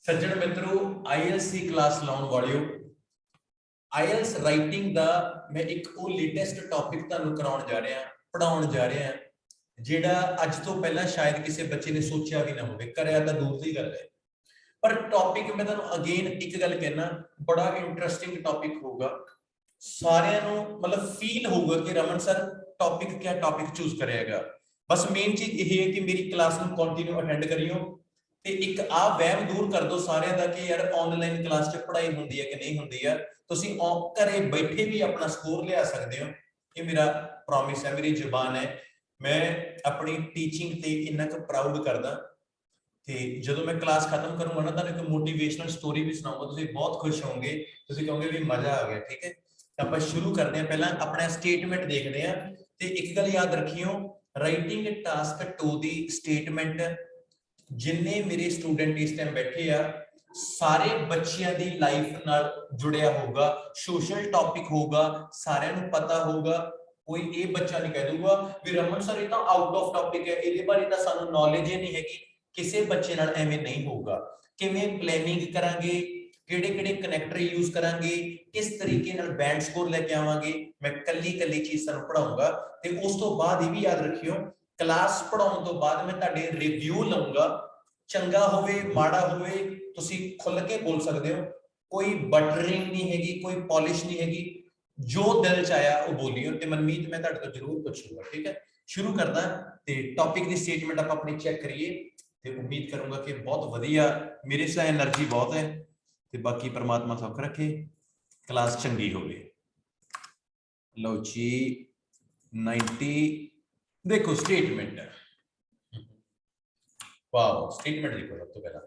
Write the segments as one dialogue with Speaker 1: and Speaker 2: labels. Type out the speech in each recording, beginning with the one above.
Speaker 1: सज्जन मित्रों IELTS की class लाने वालियो IELTS राइटिंग दा मैं एक और लेटेस्ट टॉपिक ਤੁਹਾਨੂੰ ਕਰਾਉਣ ਜਾ ਰਿਹਾ ਪੜਾਉਣ ਜਾ ਰਿਹਾ ਜਿਹੜਾ ਅੱਜ ਤੋਂ ਪਹਿਲਾਂ ਸ਼ਾਇਦ ਕਿਸੇ ਬੱਚੇ ਨੇ ਸੋਚਿਆ ਵੀ ਨਾ ਹੋਵੇ ਕਰਿਆ ਤਾਂ ਦੂਰ ਦੀ ਗੱਲ ਹੈ ਪਰ ਟੌਪਿਕ ਮੈਂ ਤੁਹਾਨੂੰ ਅਗੇਨ ਇੱਕ ਗੱਲ ਕਹਿਣਾ ਬੜਾ ਇੰਟਰਸਟਿੰਗ ਟੌਪਿਕ ਹੋਊਗਾ ਸਾਰਿਆਂ ਨੂੰ ਮਤਲਬ ਫੀਲ ਹੋਊਗਾ ਕਿ ਰਮਨ ਸਰ ਟੌਪਿਕ ਕਿਆ ਟੌਪਿਕ ਚੂਜ਼ ਕਰਿਆਗਾ ਬਸ ਮੇਨ ਚੀਜ਼ ਇਹ ਹੈ ਕਿ ਮੇਰੀ ਕਲਾਸ ਨੂੰ ਕੰਟੀਨਿਊ ਅਟੈਂਡ ਕਰਿਓ ਤੇ ਇੱਕ ਆ ਵਹਿਮ ਦੂਰ ਕਰ ਦੋ ਸਾਰਿਆਂ ਦਾ ਕਿ ਯਾਰ ਆਨਲਾਈਨ ਕਲਾਸ 'ਚ ਪੜ੍ਹਾਈ ਹੁੰਦੀ ਹੈ ਕਿ ਨਹੀਂ ਹੁੰਦੀ ਆ ਤੁਸੀਂ ਘਰੇ ਬੈਠੇ ਵੀ ਆਪਣਾ ਸਕੋਰ ਲਿਆ ਸਕਦੇ ਹੋ ਇਹ ਮੇਰਾ ਪ੍ਰੋਮਿਸ ਹੈ ਮੇਰੀ ਜ਼ੁਬਾਨ ਹੈ ਮੈਂ ਆਪਣੀ ਟੀਚਿੰਗ ਤੇ ਇੰਨਾ ਕੁ ਪ੍ਰਾਊਡ ਕਰਦਾ ਤੇ ਜਦੋਂ ਮੈਂ ਕਲਾਸ ਖਤਮ ਕਰੂੰਗਾ ਨਾ ਤੁਹਾਨੂੰ ਇੱਕ ਮੋਟੀਵੇਸ਼ਨਲ ਸਟੋਰੀ ਵੀ ਸੁਣਾਉਂਗਾ ਤੁਸੀਂ ਬਹੁਤ ਖੁਸ਼ ਹੋਵੋਗੇ ਤੁਸੀਂ ਕਹੋਗੇ ਵੀ ਮਜ਼ਾ ਆ ਗਿਆ ਠੀਕ ਹੈ ਤਾਂ ਆਪਾਂ ਸ਼ੁਰੂ ਕਰਦੇ ਹਾਂ ਪਹਿਲਾਂ ਆਪਣਾ ਸਟੇਟਮੈਂਟ ਦੇਖਦੇ ਹਾਂ ਤੇ ਇੱਕ ਗੱਲ ਯਾਦ ਰੱਖਿਓ ਰਾਈਟਿੰਗ ਟਾਸਕ 2 ਦੀ ਸਟੇਟਮੈਂਟ ਜਿੰਨੇ ਮੇਰੇ ਸਟੂਡੈਂਟ ਇਸ ਟਾਈਮ ਬੈਠੇ ਆ ਸਾਰੇ ਬੱਚਿਆਂ ਦੀ ਲਾਈਫ ਨਾਲ ਜੁੜਿਆ ਹੋਊਗਾ ਸੋਸ਼ਲ ਟੌਪਿਕ ਹੋਊਗਾ ਸਾਰਿਆਂ ਨੂੰ ਪਤਾ ਹੋਊਗਾ ਕੋਈ ਇਹ ਬੱਚਾ ਨਹੀਂ ਕਹਿ ਦੂਗਾ ਵੀ ਰਮਨ ਸਰ ਇਹ ਤਾਂ ਆਊਟ ਆਫ ਟੌਪਿਕ ਹੈ ਇਹਦੇ ਬਾਰੇ ਤਾਂ ਸਾਨੂੰ ਨੌਲੇਜ ਹੀ ਨਹੀਂ ਹੈਗੀ ਕਿਸੇ ਬੱਚੇ ਨਾਲ ਐਵੇਂ ਨਹੀਂ ਹੋਊਗਾ ਕਿਵੇਂ ਪਲੈਨਿੰਗ ਕਰਾਂਗੇ ਕਿਹੜੇ ਕਨੈਕਟਰ ਯੂਜ਼ ਕਰਾਂਗੇ ਕਿਸ ਤਰੀਕੇ ਨਾਲ ਬੈਂਡ ਸਕੋਰ ਲੈ ਕੇ ਆਵਾਂਗੇ ਮੈਂ ਕੱਲੀ ਚੀਜ਼ ਤੁਹਾਨੂੰ ਪੜਾਉਂਗਾ ਤੇ ਉਸ ਤੋਂ ਬਾਅਦ ਇਹ ਵੀ ਯਾਦ ਰੱਖਿਓ ਕਲਾਸ ਪੜਾਉਣ ਤੋਂ ਬਾਅਦ ਮੈਂ ਤੁਹਾਡੇ ਰਿਵਿਊ ਲਵਾਂਗਾ ਚੰਗਾ ਹੋਵੇ ਮਾੜਾ ਹੋਵੇ ਤੁਸੀਂ ਖੁੱਲ ਕੇ ਬੋਲ ਸਕਦੇ ਹੋ ਕੋਈ ਬਟਰਿੰਗ ਨਹੀਂ ਹੈਗੀ ਕੋਈ ਪਾਲਿਸ਼ ਨਹੀਂ ਹੈਗੀ ਜੋ ਦਿਲ ਚ ਆਇਆ ਉਹ ਬੋਲਿਓ ਤੇ ਮਨਮੀਤ ਮੈਂ ਤੁਹਾਡੇ ਤੋਂ ਜ਼ਰੂਰ ਪੁੱਛੂਗਾ ਠੀਕ ਹੈ ਸ਼ੁਰੂ ਕਰਦਾ ਤੇ ਟੌਪਿਕ ਦੀ ਸਟੇਟਮੈਂਟ ਆਪਾਂ ਆਪਣੀ ਚੈੱਕ ਕਰੀਏ ਤੇ ਉਮੀਦ ਕਰੂੰਗਾ ਕਿ ਬਹੁਤ ਵਧੀਆ ਮੇਰੇ ਸਾਹ એનર્ਜੀ ਬਹੁਤ ਹੈ ਤੇ ਬਾਕੀ ਪਰਮਾਤਮਾ ਸੁੱਖ ਰੱਖੇ ਕਲਾਸ ਚੰਗੀ ਹੋਵੇ ਲਓ ਜੀ 90 देखो स्टेटमेंट वाओ स्टेटमेंट देखो सब तो पहला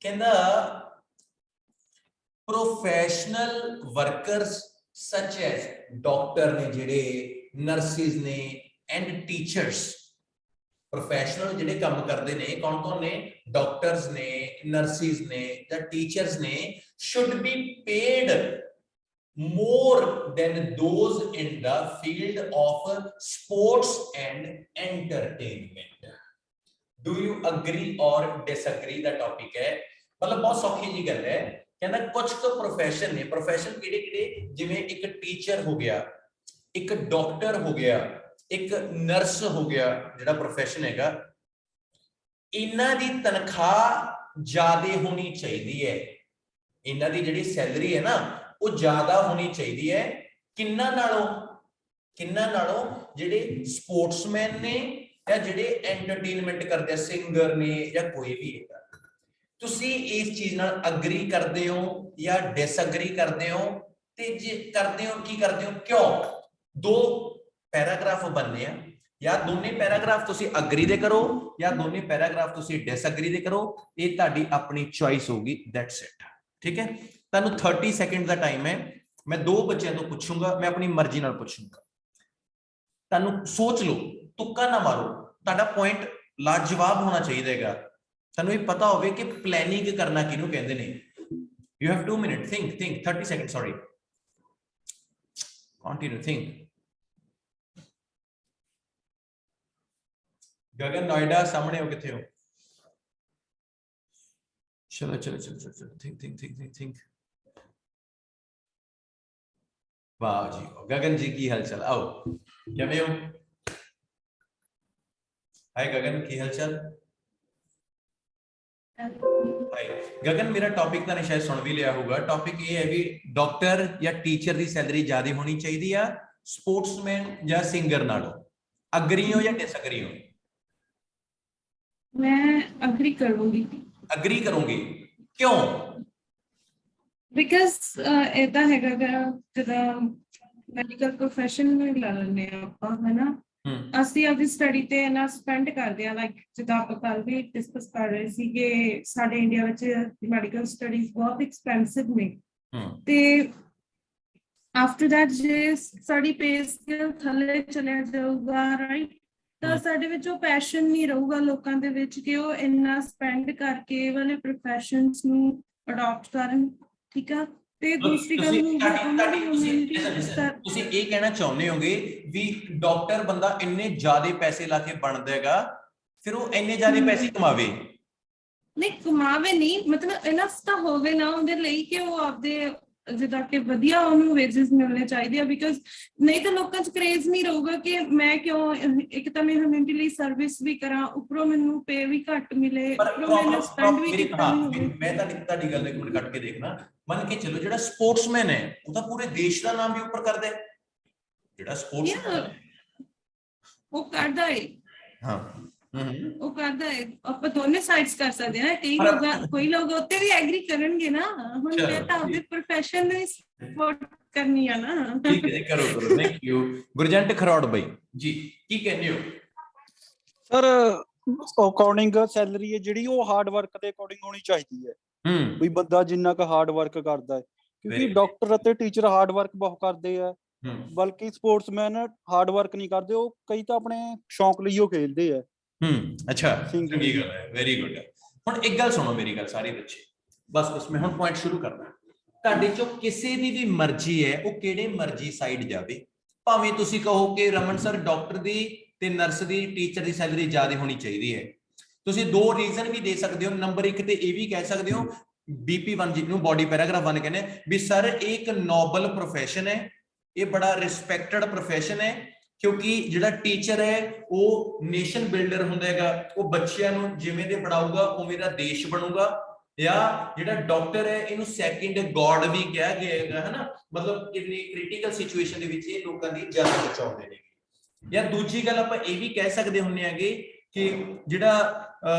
Speaker 1: कहंदा professional workers such as doctor ने जेड़े नर्सिस ने एंड टीचर्स प्रोफेशनल जेड़े काम करते ने कौन ने डॉक्टर्स ने नर्सिस ने या टीचर्स ने should be paid more than those in the field of sports and entertainment. Do you agree or disagree? The topic है मतलब बहुत सौखी जी गल है कहना कुछ तो प्रोफेशन ने प्रोफेशन किहड़े किहड़े जिवें एक टीचर हो गया एक डॉक्टर हो गया एक नर्स हो गया जिहड़ा प्रोफेशन हैगा इन्हां दी तनख्वाह ज्यादा होनी चाहिए है इन्हां दी जिहड़ी सैलरी है ना वो ज्यादा होनी चाहिए है किन्ना नालों जेडे स्पोर्ट्समैन ने या जेडे एंटरटेनमेंट करते सिंगर ने या कोई भी है तुसी इस चीज नाल अग्री करते हो या डिसएग्री करते हो ते जे करते हो की करते हो क्यों दो पैराग्राफ बनने हैं या दोने पैराग्राफ तुसी अग्री दे करो या दोने पैराग्राफ तुसी डिसएग्री दे करो ये तुहाडी अपनी चॉइस होगी दैट्स इट ठीक है ਤੁਹਾਨੂੰ 30 ਸੈਕਿੰਡ ਦਾ ਟਾਈਮ ਹੈ ਮੈਂ ਦੋ ਬੱਚਿਆਂ ਤੋਂ ਪੁੱਛੂੰਗਾ ਮੈਂ ਆਪਣੀ ਮਰਜ਼ੀ ਨਾਲ ਪੁੱਛੂੰਗਾ ਤੁਹਾਨੂੰ ਸੋਚ ਲਓ ਤੁੱਕਾ ਨਾ ਮਾਰੋ ਤੁਹਾਡਾ ਪੁਆਇੰਟ ਲਾਜਵਾਬ ਹੋਣਾ ਚਾਹੀਦਾ ਹੈਗਾ ਤੁਹਾਨੂੰ ਇਹ ਪਤਾ ਹੋਵੇ ਕਿ ਪਲੈਨਿੰਗ ਕਰਨਾ ਕਿਹਨੂੰ ਕਹਿੰਦੇ ਨੇ you have 2 minute think 30 seconds sorry continue think Gagan Noida ਸਾਹਮਣੇ ਹੋ ਕਿੱਥੇ ਹੋ चलो think वाह जी गगन जी की हालचाल आओ किवें हो हाय गगन की हालचाल हाय गगन मेरा टॉपिक तो नहीं शायद सुन भी लिया होगा टॉपिक ये है भी डॉक्टर या टीचर की सैलरी ज्यादा होनी चाहिए या स्पोर्ट्समैन या सिंगर नालों अग्री हो या डिसएग्री हो
Speaker 2: मैं अग्री करूंगी
Speaker 1: अग्री करूंगी क्यों
Speaker 2: बिकॉज ऐसा हैगा जदा मेडिकल प्रोफेशन में ला लेने ਆਪਾਂ है ना ਅਸੀਂ ਆਪਣੀ ਸਟੱਡੀ ਤੇ ਨਾ ਸਪੈਂਡ ਕਰਦੇ ਆ ਲਾਈਕ ਜਿੱਦਾਂ ਆਪਾਂ ਕੱਲ ਵੀ ਡਿਸਕਸ ਕਰ ਰਹੇ ਸੀ ਕਿ ਸਾਡੇ ਇੰਡੀਆ ਵਿੱਚ ਮੈਡੀਕਲ ਸਟੱਡੀਜ਼ ਬਹੁਤ ਐਕਸਪੈਂਸਿਵ ਨੇ ਤੇ ਆਫਟਰ ਦੈਟ ਜੇ ਸਾਡੀ ਪੇ ਸਕੇਲ ਥੱਲੇ ਚਲਿਆ ਜਾਊਗਾ ਰਾਈਟ ਤਾਂ ਸਾਡੇ ਵਿੱਚ ਉਹ ਪੈਸ਼ਨ ਨਹੀਂ ਰਹੂਗਾ ਲੋਕਾਂ ਦੇ ਵਿੱਚ ਕਿ ਉਹ ਇੰਨਾ ਸਪੈਂਡ ਕਰਕੇ ਵਾਲੇ ਪ੍ਰੋਫੈਸ਼ਨਸ ਨੂੰ ਅਡਾਪਟ ਕਰਨ ਠੀਕ ਆ ਤੇ ਦੂਸਰੀ ਗੱਲ
Speaker 1: ਤੁਸੀਂ ਇਹ ਕਹਿਣਾ ਚਾਹੁੰਦੇ ਹੋਗੇ ਵੀ ਡਾਕਟਰ ਬੰਦਾ ਇੰਨੇ ਜ਼ਿਆਦਾ ਪੈਸੇ ਲਾ ਕੇ ਬਣਦਾ ਹੈਗਾ ਫਿਰ ਉਹ ਇੰਨੇ ਜ਼ਿਆਦਾ ਪੈਸੇ ਕਮਾਵੇ
Speaker 2: ਨਹੀਂ ਕਮਾਵੇ ਨਹੀਂ, ਮਤਲਬ ਇਹਨਾਂ ਤਾਂ ਹੋਵੇ ਨਾ ਉਹਦੇ ਲਈ ਕਿ ਉਹ ਆਪਦੇ ਜਿੱਦਾਂ ਕਿ ਵਧੀਆ ਉਹਨੂੰ ਵੇਜਸ ਮਿਲਣੇ ਚਾਹੀਦੇ ਆ, ਬਿਕੋਜ਼ ਨਹੀਂ ਤਾਂ ਲੋਕਾਂ 'ਚ ਕਰੇਜ਼ ਨਹੀਂ ਰਹੂਗਾ ਕਿ ਮੈਂ ਕਿਉਂ ਇੱਕ ਤਾਂ ਮੈਂ ਹਿਊਮੈਨਿਟੀ ਲਈ ਸਰਵਿਸ ਵੀ ਕਰਾਂ, ਉੱਪਰੋਂ ਮੈਨੂੰ ਪੇ ਵੀ ਘੱਟ ਮਿਲੇ, ਉੱਪਰੋਂ ਮੈਨੂੰ ਸਪੈਂਡ ਵੀ ਕੀਤਾ ਵੀ ਹੋਵੇ।
Speaker 1: ਮੈਂ ਤੁਹਾਡੀ ਗੱਲ ਇੱਕ ਮਿੰਟ ਕੱਟ ਕੇ ਦੇਖਣਾ, ਮੰਨ ਕੇ ਚਲੋ ਜਿਹੜਾ ਸਪੋਰਟਸਮੈਨ ਹੈ ਉਹ ਤਾਂ ਪੂਰੇ ਦੇਸ਼ ਦਾ ਨਾਮ ਵੀ ਉੱਪਰ ਕਰਦਾ ਹੈ, ਜਿਹੜਾ ਸਪੋਰਟਸਮੈਨ
Speaker 2: ਉਹ ਕਰਦਾ ਹੈ।
Speaker 1: ਹਾਂ
Speaker 2: ਉਹ ਕਰਦਾ ਹੈ, ਆਪਾਂ ਦੋਨੇ ਸਾਈਡਸ ਕਰ ਸਕਦੇ ਹਾਂ। ਕਈ ਲੋਕ ਕੋਈ ਲੋਕ ਉੱਤੇ ਵੀ ਐਗਰੀ ਕਰਨਗੇ ਨਾ, ਹੁਣ ਮੈਂ ਤਾਂ ਆਪਦੇ ਪ੍ਰੋਫੈਸ਼ਨ ਨੂੰ ਸਪੋਰਟ ਕਰਨੀ ਆ ਨਾ।
Speaker 1: ਠੀਕ ਹੈ, ਕਰੋ ਕਰੋ। Thank you. ਗੁਰਜੰਟ ਖਰੋੜ ਬਾਈ ਜੀ ਕੀ ਕਹਿੰਦੇ ਹੋ?
Speaker 3: ਸਰ ਅਕੋਰਡਿੰਗ ਸੈਲਰੀ ਹੈ ਜਿਹੜੀ ਉਹ ਹਾਰਡ ਵਰਕ ਦੇ ਅਕੋਰਡਿੰਗ ਹੋਣੀ ਚਾਹੀਦੀ ਹੈ। ਵੀ ਬੰਦਾ ਜਿੰਨਾ ਕੁ ਹਾਰਡ ਵਰਕ ਕਰਦਾ ਹੈ, ਕਿਉਂਕਿ ਡਾਕਟਰ ਅਤੇ ਟੀਚਰ ਹਾਰਡ ਵਰਕ ਬਹੁਤ ਕਰਦੇ ਆ, ਬਲਕਿ ਸਪੋਰਟਸਮੈਨ ਹਾਰਡ ਵਰਕ ਨਹੀਂ ਕਰਦੇ, ਉਹ ਕਈ ਤਾਂ ਆਪਣੇ ਸ਼ੌਂਕ ਲਈ ਉਹ ਖੇਡਦੇ ਆ।
Speaker 1: ਅੱਛਾ, ਚੰਗੀ ਗੱਲ ਹੈ, ਵੈਰੀ ਗੁੱਡ। ਹੁਣ ਇੱਕ ਗੱਲ ਸੁਣੋ ਮੇਰੀ ਗੱਲ ਸਾਰੇ ਬੱਚੇ, ਬਸ ਮੈਂ ਹੁਣ ਪੁਆਇੰਟ ਸ਼ੁਰੂ ਕਰਨਾ। ਤੁਹਾਡੇ ਚੋਂ ਕਿਸੇ ਦੀ ਵੀ ਮਰਜ਼ੀ ਹੈ ਉਹ ਕਿਹੜੇ ਮਰਜ਼ੀ ਸਾਈਡ ਜਾਵੇ, ਭਾਵੇਂ ਤੁਸੀਂ ਕਹੋ ਕਿ ਰਮਨ ਸਰ ਡਾਕਟਰ ਦੀ ਤੇ ਨਰਸ ਦੀ ਟੀਚਰ ਦੀ ਸੈਲਰੀ ਜ਼ਿਆਦਾ ਹੋਣੀ ਚਾਹੀਦੀ ਹੈ, ਤੁਸੀਂ ਦੋ ਰੀਜ਼ਨ ਵੀ ਦੇ ਸਕਦੇ ਹੋ। ਨੰਬਰ 1 ਤੇ ਇਹ ਵੀ ਕਹਿ ਸਕਦੇ ਹੋ BP1 ਜਿਹਨੂੰ ਬੋਡੀ ਪੈਰਾਗ੍ਰਾਫ 1 ਕਹਿੰਦੇ ਵੀ ਸਰ ਇਹ ਇੱਕ ਨੋਬਲ ਪ੍ਰੋਫੈਸ਼ਨ ਹੈ, ਇਹ ਬੜਾ ਰਿਸਪੈਕਟਡ ਪ੍ਰੋਫੈਸ਼ਨ ਹੈ, ਕਿਉਂਕਿ ਜਿਹੜਾ ਟੀਚਰ ਹੈ ਉਹ ਨੇਸ਼ਨ ਬਿਲਡਰ ਹੁੰਦਾ ਹੈਗਾ, ਉਹ ਬੱਚਿਆਂ ਨੂੰ ਜਿਵੇਂ ਦੇ ਪੜਾਊਗਾ ਉਵੇਂ ਦਾ ਦੇਸ਼ ਬਣੂਗਾ। ਜਾਂ ਜਿਹੜਾ ਡਾਕਟਰ ਹੈ ਇਹਨੂੰ ਸੈਕਿੰਡ ਗੋਡ ਵੀ ਕਿਹਾ ਗਿਆ ਹੈਗਾ, ਹਨਾ, ਮਤਲਬ ਕਿੰਨੀ ਕ੍ਰਿਟੀਕਲ ਸਿਚੁਏਸ਼ਨ ਦੇ ਵਿੱਚ ਇਹ ਲੋਕਾਂ ਦੀ ਜਾਨ ਬਚਾਉਂਦੇ ਨੇ। ਜਾਂ ਦੂਜੀ ਗੱਲ ਆਪਾਂ ਇਹ ਵੀ ਕਹਿ ਸਕਦੇ ਹੁੰਦੇ ਆਗੇ ਕਿ ਜਿਹੜਾ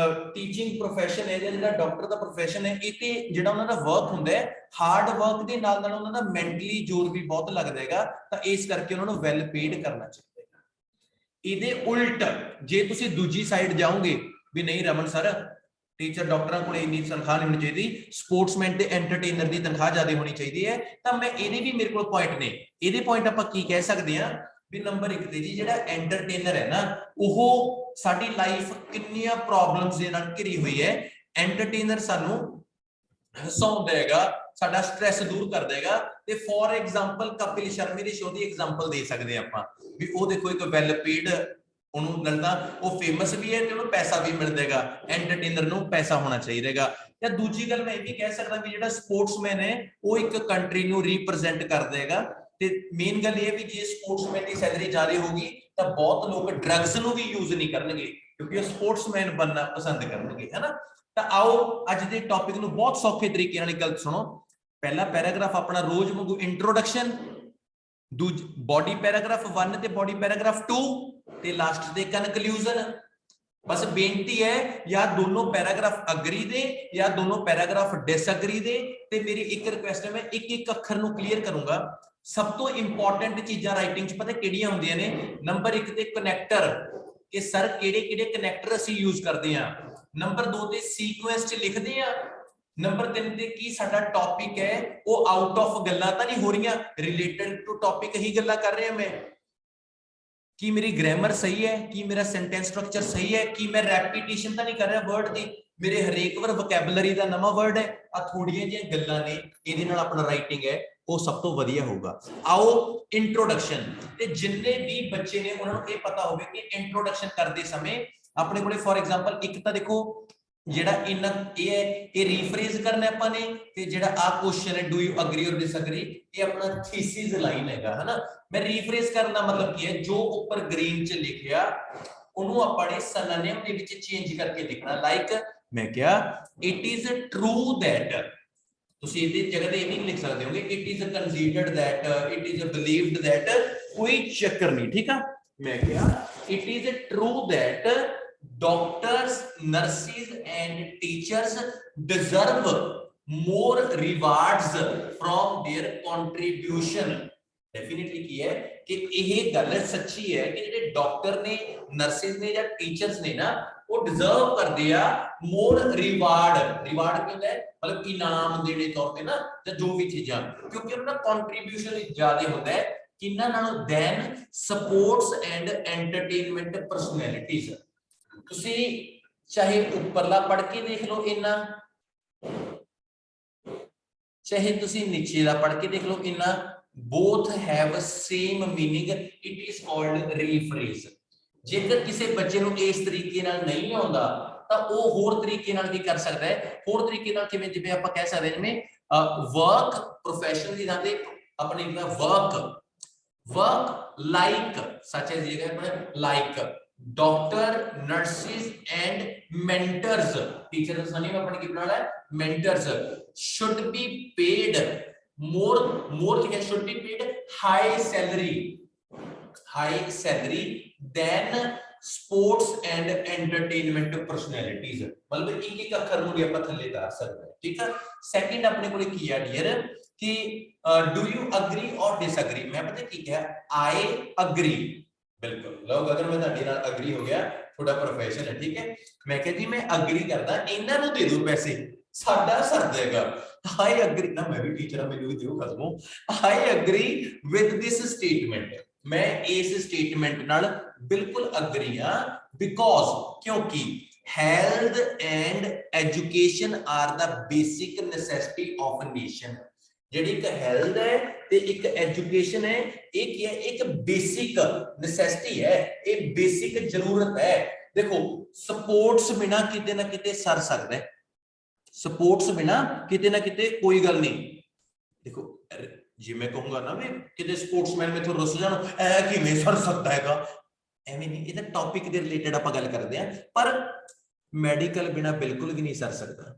Speaker 1: ਟੀਚਿੰਗ ਪ੍ਰੋਫੈਸ਼ਨ ਹੈ ਜਾਂ ਜਿਹੜਾ ਡਾਕਟਰ ਦਾ ਪ੍ਰੋਫੈਸ਼ਨ ਹੈ, ਇਹ ਤੇ ਜਿਹੜਾ ਉਹਨਾਂ ਦਾ ਵਰਕ ਹੁੰਦਾ ਹੈ ਹਾਰਡ ਵਰਕ ਦੇ ਨਾਲ ਨਾਲ ਉਹਨਾਂ ਦਾ ਮੈਂਟਲੀ ਜ਼ੋਰ ਵੀ ਬਹੁਤ ਲੱਗਦਾ ਹੈਗਾ, ਤਾਂ ਇਸ ਕਰਕੇ ਉਹਨਾਂ ਨੂੰ ਵੈਲ ਪੇਡ ਕਰਨਾ ਚਾਹੀਦਾ ਹੈ। ਇਹਦੇ ਉਲਟ ਜੇ ਤੁਸੀਂ ਦੂਜੀ ਸਾਈਡ ਜਾਓਗੇ ਵੀ ਨਹੀਂ ਰਮਨ ਸਰ ਟੀਚਰ ਡਾਕਟਰਾਂ ਕੋਲ ਇੰਨੀ ਤਨਖਾਹ ਨਹੀਂ ਹੋਣੀ ਚਾਹੀਦੀ, ਸਪੋਰਟਸਮੈਨ ਤੇ ਐਂਟਰਟੇਨਰ ਦੀ ਤਨਖਾਹ ਜ਼ਿਆਦਾ ਹੋਣੀ ਚਾਹੀਦੀ ਹੈ, ਤਾਂ ਮੈਂ ਇਹਦੇ ਵੀ ਮੇਰੇ ਕੋਲ ਪੁਆਇੰਟ ਨੇ। ਇਹਦੇ ਪੁਆਇੰਟ ਆਪਾਂ ਕੀ ਕਹਿ ਸਕਦੇ ਹਾਂ ਵੀ ਨੰਬਰ 1 ਤੇ ਜੀ ਜਿਹੜਾ ਐਂਟਰਟੇਨਰ ਹੈ ਨਾ, ਉਹ ਸਾਡੀ ਲਾਈਫ ਕਿੰਨੀਆਂ ਪ੍ਰੋਬਲਮਸ ਦੇ ਨਾਲ ਘਿਰੀ ਹੋਈ ਹੈ। ਐਂਟਰਟੇਨਰ ਸਾਨੂੰ ਹਸਾਉਂਦਾ ਹੈਗਾ, ਸਾਡਾ ਸਟ੍ਰੈਸ ਦੂਰ ਕਰ ਦੇਗਾ। ਤੇ ਫੋਰ ਐਗਜ਼ਾਮਪਲ ਕਪਿਲ ਸ਼ਰਮਾ ਦੇ ਸ਼ੋਅ ਦੀ ਐਗਜ਼ਾਮਪਲ ਦੇ ਸਕਦੇ ਆਪਾਂ ਵੀ ਉਹ ਦੇਖੋ ਇੱਕ ਵੈਲ ਪੇਡ, ਉਹਨੂੰ ਲੱਗਦਾ ਉਹ ਫੇਮਸ ਵੀ ਹੈ ਤੇ ਉਹਨੂੰ ਪੈਸਾ ਵੀ ਮਿਲਦਾ, ਐਂਟਰਟੇਨਰ ਨੂੰ ਪੈਸਾ ਹੋਣਾ ਚਾਹੀਦਾ ਹੈਗਾ। ਜਾਂ ਦੂਜੀ ਗੱਲ ਮੈਂ ਇਹ ਵੀ ਕਹਿ ਸਕਦਾ ਵੀ ਜਿਹੜਾ ਸਪੋਰਟਸਮੈਨ ਹੈ ਉਹ ਇੱਕ ਕੰਟਰੀ ਨੂੰ ਰਿਪਰੈਜ਼ੈਂਟ ਕਰਦਾ ਹੈਗਾ। ਤੇ ਮੇਨ ਗੱਲ ਇਹ ਵੀ ਜੇ ਸਪੋਰਟਸਮੈਨ ਦੀ ਸੈਲਰੀ ਜ਼ਿਆਦਾ ਹੋਗੀ ਤਾਂ ਬਹੁਤ ਲੋਕ ਡਰੱਗਸ ਨੂੰ ਵੀ ਯੂਜ਼ ਨਹੀਂ ਕਰਨਗੇ, ਕਿਉਂਕਿ ਉਹ ਸਪੋਰਟਸਮੈਨ ਬਣਨਾ ਪਸੰਦ ਕਰਨਗੇ, ਹੈਨਾ। ਤਾਂ ਆਓ ਅੱਜ ਦੇ ਟੌਪਿਕ ਨੂੰ ਬਹੁਤ ਸੌਖੇ ਤਰੀਕੇ ਨਾਲ ਗੱਲ ਸੁਣੋ। ਪਹਿਲਾ ਪੈਰਾਗ੍ਰਾਫ ਆਪਣਾ ਰੋਜ਼ ਵਾਂਗੂ ਇੰਟਰੋਡਕਸ਼ਨ, ਦੂਜੀ ਬੋਡੀ ਪੈਰਾਗ੍ਰਾਫ 1 ਤੇ ਬੋਡੀ ਪੈਰਾਗ੍ਰਾਫ 2 ਤੇ ਲਾਸਟ ਦੇ ਕਨਕਲੂਜਨ। ਬਸ ਬੇਨਤੀ ਹੈ ਜਾਂ ਦੋਨੋਂ ਪੈਰਾਗ੍ਰਾਫ ਅਗਰੀ ਦੇ ਜਾਂ ਦੋਨੋਂ ਪੈਰਾਗ੍ਰਾਫ ਡਿਸਅਗਰੀ ਦੇ। ਤੇ ਮੇਰੀ ਇੱਕ ਰਿਕੁਐਸਟ ਹੈ, ਮੈਂ ਇੱਕ ਇੱਕ ਅੱਖਰ ਨੂੰ ਕਲੀਅਰ ਕਰੂੰਗਾ। ਸਭ ਤੋਂ ਇੰਪੋਰਟੈਂਟ ਚੀਜ਼ਾਂ ਰਾਈਟਿੰਗ 'ਚ ਪਤਾ ਕਿਹੜੀਆਂ ਹੁੰਦੀਆਂ ਨੇ? ਨੰਬਰ 1 ਤੇ ਕਨੈਕਟਰ, ਕਿ ਸਰ ਕਿਹੜੇ ਕਿਹੜੇ ਕਨੈਕਟਰ ਅਸੀਂ ਯੂਜ਼ ਕਰਦੇ ਹਾਂ। ਨੰਬਰ 2 ਤੇ ਸੀਕੁਐਂਸ 'ਚ ਲਿਖਦੇ ਆ। ਨੰਬਰ 3 ਤੇ ਕੀ ਸਾਡਾ ਟੌਪਿਕ ਹੈ ਉਹ ਆਊਟ ਆਫ ਗੱਲਾਂ ਤਾਂ ਨਹੀਂ ਹੋ ਰਹੀਆਂ, ਰਿਲੇਟਡ ਟੂ ਟੌਪਿਕ ਹੀ ਗੱਲਾਂ ਕਰ ਰਿਹਾ ਮੈਂ। ਕੀ ਮੇਰੀ ਗ੍ਰਾਮਰ ਸਹੀ ਹੈ, ਕੀ ਮੇਰਾ ਸੈਂਟੈਂਸ ਸਟਰਕਚਰ ਸਹੀ ਹੈ, ਕੀ ਮੈਂ ਰੈਪੀਟੀਸ਼ਨ ਤਾਂ ਨਹੀਂ ਕਰ ਰਿਹਾ ਵਰਡ ਦੀ, ਮੇਰੇ ਹਰੇਕ ਵਾਰ ਵੋਕੈਬਲਰੀ ਦਾ ਨਵਾਂ ਵਰਡ ਹੈ। ਆ ਥੋੜੀਆਂ ਜਿਹੀਆਂ ਗੱਲਾਂ ਨੇ, ਇਹਦੇ ਨਾਲ ਆਪਣਾ ਰਾਈਟਿੰਗ ਹੈ ਉਹ ਸਭ ਤੋਂ ਵਧੀਆ ਹੋਊਗਾ। ਆਓ ਇੰਟਰੋਡਕਸ਼ਨ, ਤੇ ਜਿੰਨੇ ਵੀ ਬੱਚੇ ਨੇ ਉਹਨਾਂ ਨੂੰ ਇਹ ਪਤਾ ਹੋਵੇ ਕਿ ਇੰਟਰੋਡਕਸ਼ਨ ਕਰਦੇ ਸਮੇਂ ਆਪਣੇ ਕੋਲੇ ਫੋਰ ਐਗਜ਼ਾਮਪਲ ਇੱਕ ਤਾਂ ਦੇਖੋ ਜਿਹੜਾ ਇਹਨਾਂ ਇਹ ਹੈ ਇਹ ਰੀਫਰੇਜ਼ ਕਰਨਾ ਆਪਾਂ ਨੇ, ਤੇ ਜਿਹੜਾ ਆ ਕੁਐਸਚਨ ਹੈ ਡੂ ਯੂ ਅਗਰੀ অর ਡਿਸਅਗਰੀ, ਇਹ ਆਪਣਾ ਥੀਸਿਸ ਲਾਈਨ ਹੈਗਾ, ਹਨਾ। ਮੈਂ ਰੀਫਰੇਜ਼ ਕਰਨ ਦਾ ਮਤਲਬ ਕੀ ਹੈ, ਜੋ ਉੱਪਰ ਗ੍ਰੀਨ 'ਚ ਲਿਖਿਆ ਉਹਨੂੰ ਆਪਾਂ ਨੇ ਸਿਨੋਨਿਮ ਦੇ ਵਿੱਚ ਚੇਂਜ ਕਰਕੇ ਲਿਖਣਾ। ਲਾਈਕ ਮੈਂ ਕਿਹਾ ਇਟ ਇਜ਼ ਟਰੂ ਦੈਟ, ਤੁਸੀਂ ਇਹਦੀ ਜਗ੍ਹਾ ਤੇ ਇਹ ਨਹੀਂ ਲਿਖ ਸਕਦੇ ਹੋਗੇ it is considered that, it is believed that, ਕੋਈ ਚੱਕਰ ਨਹੀਂ, ਠੀਕ ਆ। ਮੈਂ ਕਿਹਾ it is true that doctors, nurses and teachers deserve more rewards from their contribution। Definitely की है कि ਇਹ ਗੱਲ ਸੱਚੀ ਹੈ ਕਿ ਜਿਹੜੇ ਡਾਕਟਰ ਨੇ, ਨਰਸਿਸ ਨੇ ਜਾਂ ਟੀਚਰਸ ਨੇ ਨਾ, ਉਹ ਡਿਜ਼ਰਵ ਕਰਦੇ ਆ ਮੋਰ ਰਿਵਾਰਡ। ਰਿਵਾਰਡ ਕੀ ਹੁੰਦਾ ਹੈ? ਮਤਲਬ ਇਨਾਮ ਦੇਣੇ ਤੌਰ ਤੇ ਨਾ, ਜਾਂ ਜੋ ਵੀ ਚੀਜ਼ਾਂ, ਕਿਉਂਕਿ ਉਹਨਾਂ ਦਾ ਕੰਟਰੀਬਿਊਸ਼ਨ ਜ਼ਿਆਦਾ ਹੁੰਦਾ ਹੈ ਕਿੰਨਾਂ ਨਾਲੋਂ than sports and entertainment personalities. ਤੁਸੀਂ ਚਾਹੇ ਉੱਪਰਲਾ ਪੜ੍ਹ ਕੇ ਦੇਖ ਲਓ ਇੰਨਾ, ਚਾਹੇ ਤੁਸੀਂ ਨੀਚੇ ਦਾ ਪੜ੍ਹ ਕੇ ਦੇਖ ਲਓ ਇੰਨਾ, both have same meaning, it is called rephrase। ਜੇਕਰ ਕਿਸੇ ਬੱਚੇ ਨੂੰ ਇਸ ਤਰੀਕੇ ਨਾਲ ਨਹੀਂ ਆਉਂਦਾ ਤਾਂ ਉਹ ਹੋਰ ਤਰੀਕੇ ਨਾਲ ਕੀ ਕਰ ਸਕਦਾ ਹੈ, ਹੋਰ ਤਰੀਕੇ ਨਾਲ ਕਿਵੇਂ, ਜਿਵੇਂ ਆਪਾਂ ਕਹਿ ਸਕਦੇ ਜਿਵੇਂ ਵਰਕ ਪ੍ਰੋਫੈਸ਼ਨ ਦੀ ਥਾਂ ਤੇ ਆਪਣੇ work like such as like doctor, nurses and mentors, teacher Sunny में अपन की बनाना है mentors should be paid more should be paid high salary than sports and entertainment personalities, मतलब एक एक अखर ਨੂੰ ਵੀ ਆਪਾਂ ਥੱਲੇ ਉਤਾਰ ਸਕਦੇ ਹਾਂ, ਠੀਕ ਹੈ। ਸੈਕਿੰਡ ਆਪਣੇ ਕੋਲੇ ਕੀ ਹੈ ਡੀਅਰ कि डू यू अग्री और डिसएग्री, मैं पता की क्या आई अग्री, बिल्कुल लोग अगर मैं ਤੁਹਾਡੇ ਨਾਲ अग्री हो गया थोड़ा प्रोफेशन है, ठीक है, मैं कह जी मैं अग्री करदा ਇਹਨਾਂ ਨੂੰ ਦੇ ਦਿਓ ਪੈਸੇ ਸਾਡਾ ਸਰ ਜਾਏਗਾ, आई अग्री ना, मैं भी टीचर ਮੈਨੂੰ ਵੀ ਦਿਓ ਖਸਮੋ, I agree with this statement, मैं इस स्टेटमेंट ਨਾਲ बिल्कुल अग्री हां, बिकॉज क्योंकि health and education are the basic necessity of a nation, ਜਿਹੜੀ ਇੱਕ ਹੈਲਥ ਹੈ ਤੇ ਇੱਕ ਐਜੂਕੇਸ਼ਨ ਹੈ, ਇਹ ਕੀ ਹੈ, ਇੱਕ ਬੇਸਿਕ ਨੈਸੈਸਿਟੀ ਹੈ, ਇਹ ਬੇਸਿਕ ਜ਼ਰੂਰਤ ਹੈ। ਦੇਖੋ ਸਪੋਰਟਸ ਬਿਨਾ ਕਿਤੇ ਨਾ ਕਿਤੇ ਸਰ ਸਕਦਾ ਹੈ, ਸਪੋਰਟਸ ਬਿਨਾ ਕਿਤੇ ਨਾ ਕਿਤੇ ਕੋਈ ਗੱਲ ਨਹੀਂ। ਦੇਖੋ ਜੇ ਮੈਂ ਕਹੂੰਗਾ ਨਾ ਵੀ ਕਿਤੇ ਸਪੋਰਟਸਮੈਨ ਮੇਥੋਂ ਰੁੱਸ ਜਾਣ, ਐ ਕਿਵੇਂ ਸਰ ਸਕਦਾ ਹੈਗਾ, ਐਵੇਂ ਨਹੀਂ, ਇਹਦਾ ਟੌਪਿਕ ਦੇ ਰਿਲੇਟਡ ਆਪਾਂ ਗੱਲ ਕਰਦੇ ਹਾਂ, ਪਰ ਮੈਡੀਕਲ ਬਿਨਾ ਬਿਲਕੁਲ ਵੀ ਨਹੀਂ ਸਰ ਸਕਦਾ,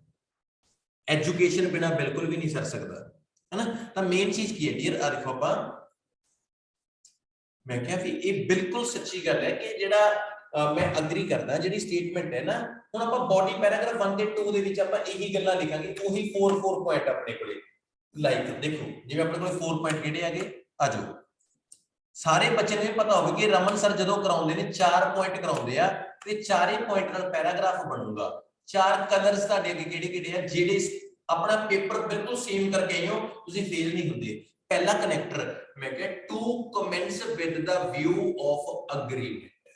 Speaker 1: ਐਜੂਕੇਸ਼ਨ ਬਿਨਾ ਬਿਲकुल भी नहीं सर सकता, है ना। तो मेन चीज की है डियर, आ देखो आप, मैं क्या भी ये बिल्कुल सच्ची गल है कि जेड़ा मैं अग्री करदा, जेडी स्टेटमेंट है ना, हुण आप बॉडी पैराग्राफ 1 ते 2 दे विच आप यही गल्लां लिखांगे, ओही 4 पॉइंट अपने कोले, लाइक देखो जिवें अपने कोले 4 पॉइंट किहड़े आगे आ जाओ, सारे बच्चे नूं पता होवे कि रमन सर जदों कराउंदे ने 4 पॉइंट कराउंदे आ ते चारे पॉइंट नाल पैराग्राफ बनूगा, 4 कलर्स तुहाडे अगे किहड़े-किहड़े आ, जेडे अपना पेपर बिल्कुल सेम करके आइयो, तुसी फेल नहीं होंदे। पहला कनेक्टर मैं कह to comments with the view of agreement,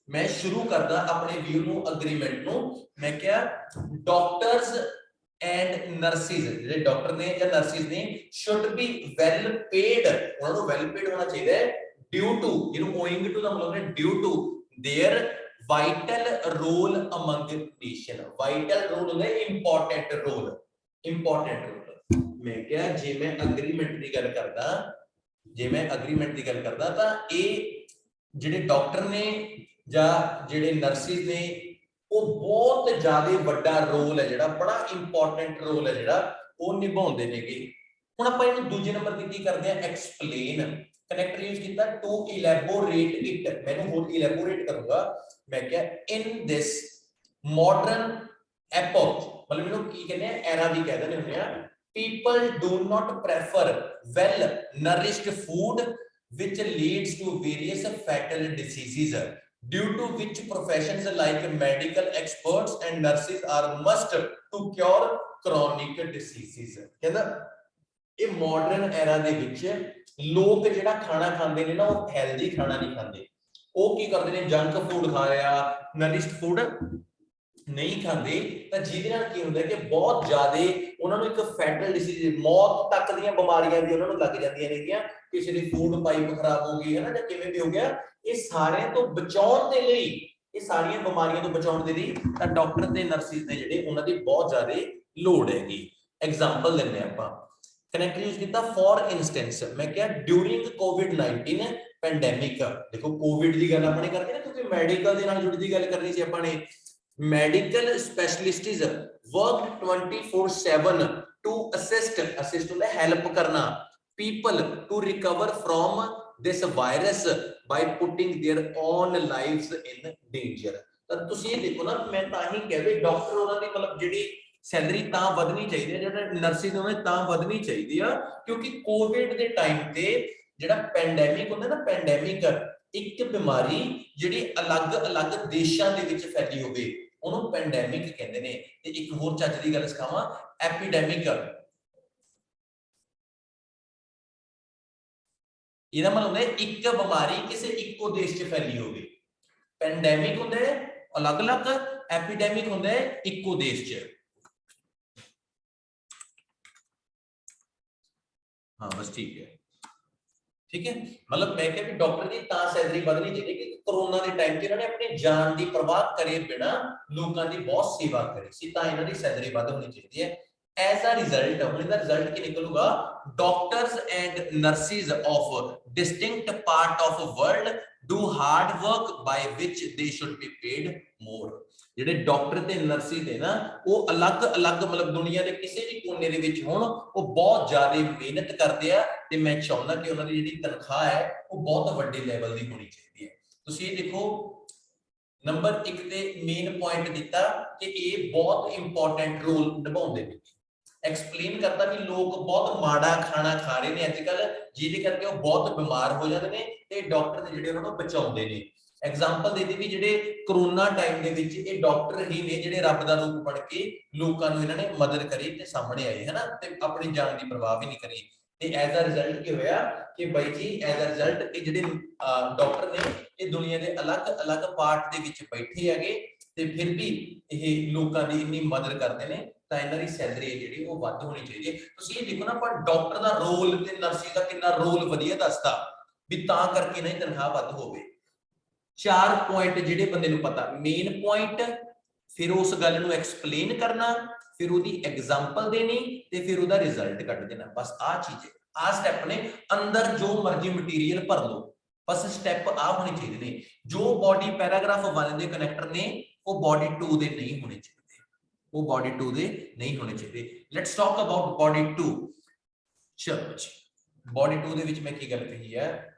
Speaker 1: मैं शुरू करदा अपने व्यू नु अग्रीमेंट नु, मैं क्या डॉक्टर्स एंड नर्सेस, जेडे डॉक्टर ने या नर्सेस ने शुड बी वेल पेड, उन्हां नु वेल पेड होना चाहिए ड्यू टू, जिनु ओइंग टू दा मतलब है due to their vital role among nation, vital role होंदा है इंपॉर्टेंट रोल, इंपॉर्टेंट रोल। मैं क्या जे मैं अग्रीमेंट की गल करदा, जे मैं अग्रीमेंट की गल करदा तां ए जेडे डॉक्टर ने या जेडे नर्सेस ने वो बहुत ज्यादा बड़ा रोल है, जेड़ा बड़ा इंपॉर्टेंट रोल है जेड़ा वो निभाउंदे नेगे। हुण आपां इहनूं दूजे नंबर ते की करदे आ एक्सप्लेन, कनेक्टर यूज कीता टू इलैबोरेट इट, मैनूं होर इलैबोरेट करूंगा, मैं क्या इन दिस मॉडर्न एपोक, मतलब इहनूं की कहंदे आ एरा भी कह दिंदे हुंदे आ, people do not prefer well nourished food which leads to various fatal diseases, due to which professions like medical experts and nurses are must to cure chronic diseases। कहंदा ये modern era they विच लोग जिहड़ा खाना खांदे ने ना, वो healthy खाना नहीं खांदे, वो की करदे ने जंक फूड खा रहा, नरिश्ड फूड नहीं खाते, तो जिहदे नाल की हुंदा है कि बहुत ज्यादा उन्हां नूं एक फैटल डिसीज, मौत तक दी बीमारियां भी उन्हां नूं लग जांदियां नेगियां, किसी दी फूड पाइप खराब हो गई है ना, जां किवें भी हो गया, ये सारे तो बचाउण दे लई, ये सारियां बीमारियां तो बचाउण दे लई तां डॉक्टर ते नर्सिस ने जिहड़े उन्हां दी बहुत ज्यादा लोड़ हैगी। एग्जांपल दिंदे आपां, कनेक्ट यूज कीता फॉर इंस्टेंस, मैं क्या ड्यूरिंग कोविड-19 पैंडेमिक, देखो कोविड दी गल आपणे करदे ना, क्योंकि मेडिकल दे नाल जुड़ी दी गल करनी सी आपणे, medical specialists work 24/7 to assist होता है help करना people to recover from this virus by putting their own lives in danger। ਤਾਂ ਤੁਸੀਂ ਇਹ ਦੇਖੋ ਨਾ, ਮੈਂ ਤਾਂ ਹੀ ਕਹਿੰਦੇ ਡਾਕਟਰ ਉਹਨਾਂ ਦੀ ਮਤਲਬ ਜਿਹੜੀ ਸੈਲਰੀ ਤਾਂ ਵਧਣੀ ਚਾਹੀਦੀ ਹੈ, ਜਿਹੜਾ ਨਰਸਿਸ ਉਹਨਾਂ ਦੀ ਤਾਂ ਵਧਣੀ ਚਾਹੀਦੀ ਆ, ਕਿਉਂਕਿ ਕੋਵਿਡ ਦੇ ਟਾਈਮ ਤੇ ਜਿਹੜਾ ਪੈਂਡੈਮਿਕ ਹੁੰਦਾ ਨਾ, ਪੈਂਡੈਮਿਕ ਇੱਕ ਬਿਮਾਰੀ ਜਿਹੜੀ ਅਲੱਗ-ਅਲੱਗ ਦੇਸ਼ਾਂ ਦੇ ਵਿੱਚ ਫੈਲੀ ਹੋਵੇ, ਉਹਨੂੰ ਪੈਂਡੈਮਿਕ ਕਹਿੰਦੇ ਨੇ। ਤੇ ਇੱਕ ਹੋਰ ਚੱਜ ਦੀ ਗੱਲ ਸਿਖਾਵਾਂ, ਐਪੀਡੈਮਿਕ, ਇਹਦਾ ਮਤਲਬ ਹੁੰਦਾ ਇੱਕ ਬਿਮਾਰੀ ਕਿਸੇ ਇੱਕੋ ਦੇਸ਼ 'ਚ ਫੈਲੀ ਹੋਵੇ। ਪੈਂਡੈਮਿਕ ਹੁੰਦਾ ਹੈ ਅਲੱਗ-ਅਲੱਗ, ਐਪੀਡੈਮਿਕ ਹੁੰਦਾ ਹੈ ਇੱਕੋ ਦੇਸ਼ 'ਚ। हाँ बस ठीक है। ठीक है, मतलब मैं क्या भी डॉक्टर की ਤਾਂ ਸੈਲਰੀ ਵਧਣੀ ਚਾਹੀਦੀ ਕਿ ਕੋਰੋਨਾ ਦੇ ਟਾਈਮ 'ਚ ਇਹਨਾਂ ਨੇ ਆਪਣੀ ਜਾਨ ਦੀ ਪਰਵਾਹ ਕਰੇ ਬਿਨਾ ਲੋਕਾਂ ਦੀ ਬਹੁਤ ਸੇਵਾ ਕਰੀ ਸੀ, ਤਾਂ ਇਹਨਾਂ ਦੀ ਸੈਲਰੀ ਵੱਧ ਹੋਣੀ ਚਾਹੀਦੀ ਹੈ। ਐਜ਼ ਅ ਰਿਜ਼ਲਟ ਹੁਣ ਇਹਦਾ ਰਿਜ਼ਲਟ ਕੀ ਨਿਕਲੂਗਾ, doctors and nurses of distinct part of world do hard work by which they should B paid ਮੋਰ। ਜਿਹੜੇ ਡਾਕਟਰ ਤੇ ਨਰਸਿਸ ਨੇ ਨਾ ਉਹ ਅਲੱਗ-ਅਲੱਗ ਮਤਲਬ ਦੁਨੀਆ ਦੇ ਕਿਸੇ ਵੀ ਕੋਨੇ ਦੇ ਵਿੱਚ ਹੋਣ, ਉਹ ਬਹੁਤ ਜ਼ਿਆਦਾ ਮਿਹਨਤ ਕਰਦੇ ਆ ਤੇ ਮੈਂ ਚਾਹੁੰਦਾ ਕਿ ਉਹਨਾਂ ਦੀ ਜਿਹੜੀ ਤਨਖਾਹ ਹੈ ਉਹ ਬਹੁਤ ਵੱਡੇ ਲੈਵਲ ਦੀ ਹੋਣੀ ਚਾਹੀਦੀ ਹੈ। ਤੁਸੀਂ ਇਹ ਦੇਖੋ ਨੰਬਰ 1 ਤੇ ਮੇਨ ਪੁਆਇੰਟ ਦਿੱਤਾ ਕਿ ਇਹ ਬਹੁਤ ਇੰਪੋਰਟੈਂਟ ਰੋਲ ਨਿਭਾਉਂਦੇ ਨੇ। ਐਕਸਪਲੇਨ ਕਰਦਾ ਕਿ ਲੋਕ ਬਹੁਤ ਮਾੜਾ ਖਾਣਾ ਖਾ ਰਹੇ ਨੇ ਅੱਜ ਕੱਲ, ਜਿਹਦੇ ਕਰਕੇ ਉਹ ਬਹੁਤ ਬਿਮਾਰ ਹੋ ਜਾਂਦੇ ਨੇ ਤੇ ਡਾਕਟਰ ਨੇ ਜਿਹੜੇ ਉਹਨਾਂ ਨੂੰ ਬਚਾਉਂਦੇ ਨੇ। ਐਗਜ਼ਾਮਪਲ ਦੇ ਦਿੱਤੀ ਵੀ ਜਿਹੜੇ ਕਰੋਨਾ ਟਾਈਮ ਦੇ ਵਿੱਚ ਇਹ ਡਾਕਟਰ ਹੀ ਨੇ ਜਿਹੜੇ ਰੱਬ ਦਾ ਰੂਪ ਬਣ ਕੇ ਲੋਕਾਂ ਨੂੰ ਇਹਨਾਂ ਨੇ ਮਦਦ ਕਰੀ ਤੇ ਸਾਹਮਣੇ ਆਏ ਹਨਾ, ਤੇ ਆਪਣੀ ਜਾਨ ਦੀ ਪਰਵਾਹ ਵੀ ਨਹੀਂ ਕਰੀ। ਤੇ ਐਜ਼ ਅ ਰਿਜ਼ਲਟ ਕੀ ਹੋਇਆ ਕਿ ਬਾਈ ਜੀ ਐਜ਼ ਅ ਰਿਜ਼ਲਟ ਇਹ ਜਿਹੜੇ ਡਾਕਟਰ ਨੇ ਇਹ ਦੁਨੀਆ ਦੇ ਅਲੱਗ-ਅਲੱਗ ਪਾਰਟ ਦੇ ਵਿੱਚ ਬੈਠੇ ਹੈਗੇ ਤੇ ਫਿਰ ਵੀ ਇਹ ਲੋਕਾਂ ਦੀ ਇੰਨੀ ਮਦਦ ਕਰਦੇ ਨੇ, ਤਾਂ ਇਹਨਾਂ ਦੀ ਸੈਲਰੀ ਹੈ ਜਿਹੜੀ ਉਹ ਵੱਧ ਹੋਣੀ ਚਾਹੀਦੀ ਹੈ। ਤੁਸੀਂ ਇਹ ਦੇਖੋ ਨਾ ਪਰ ਡਾਕਟਰ ਦਾ ਰੋਲ ਤੇ ਨਰਸਿੰਗ ਦਾ ਕਿੰਨਾ ਰੋਲ ਵਧੀਆ ਦੱਸਦਾ ਵੀ ਤਾਂ ਕਰਕੇ ਇਹਨਾਂ ਦੀ ਤਨਖਾਹ ਵੱਧ ਹੋਵੇ। 4 ਪੁਆਇੰਟ ਜਿਹੜੇ ਬੰਦੇ ਨੂੰ ਪਤਾ, ਮੇਨ ਪੁਆਇੰਟ, ਫਿਰ ਉਸ ਗੱਲ ਨੂੰ ਐਕਸਪਲੇਨ ਕਰਨਾ, ਫਿਰ ਉਹਦੀ ਐਗਜ਼ਾਮਪਲ ਦੇਣੀ ਤੇ ਫਿਰ ਉਹਦਾ ਰਿਜ਼ਲਟ ਕੱਢ ਦੇਣਾ। ਬਸ ਆਹ ਚੀਜ਼ ਹੈ, ਆਹ ਸਟੈਪ ਨੇ। ਅੰਦਰ ਜੋ ਮਰਜ਼ੀ ਮਟੀਰੀਅਲ ਭਰ ਲਓ, ਬਸ ਸਟੈਪ ਆਹ ਹੋਣੇ ਚਾਹੀਦੇ ਨੇ। ਜੋ ਬਾਡੀ ਪੈਰਾਗ੍ਰਾਫ 1 ਦੇ ਕਨੈਕਟਰ ਨੇ ਉਹ ਬਾਡੀ 2 ਦੇ ਨਹੀਂ ਹੋਣੇ ਚਾਹੀਦੇ, ਉਹ ਬਾਡੀ 2 ਦੇ ਨਹੀਂ ਹੋਣੇ ਚਾਹੀਦੇ। Let's talk about body 2। ਚਲੋ ਜੀ, ਬਾਡੀ 2 ਦੇ ਵਿੱਚ ਮੈਂ ਕੀ ਗੱਲ ਕਹੀ ਹੈ,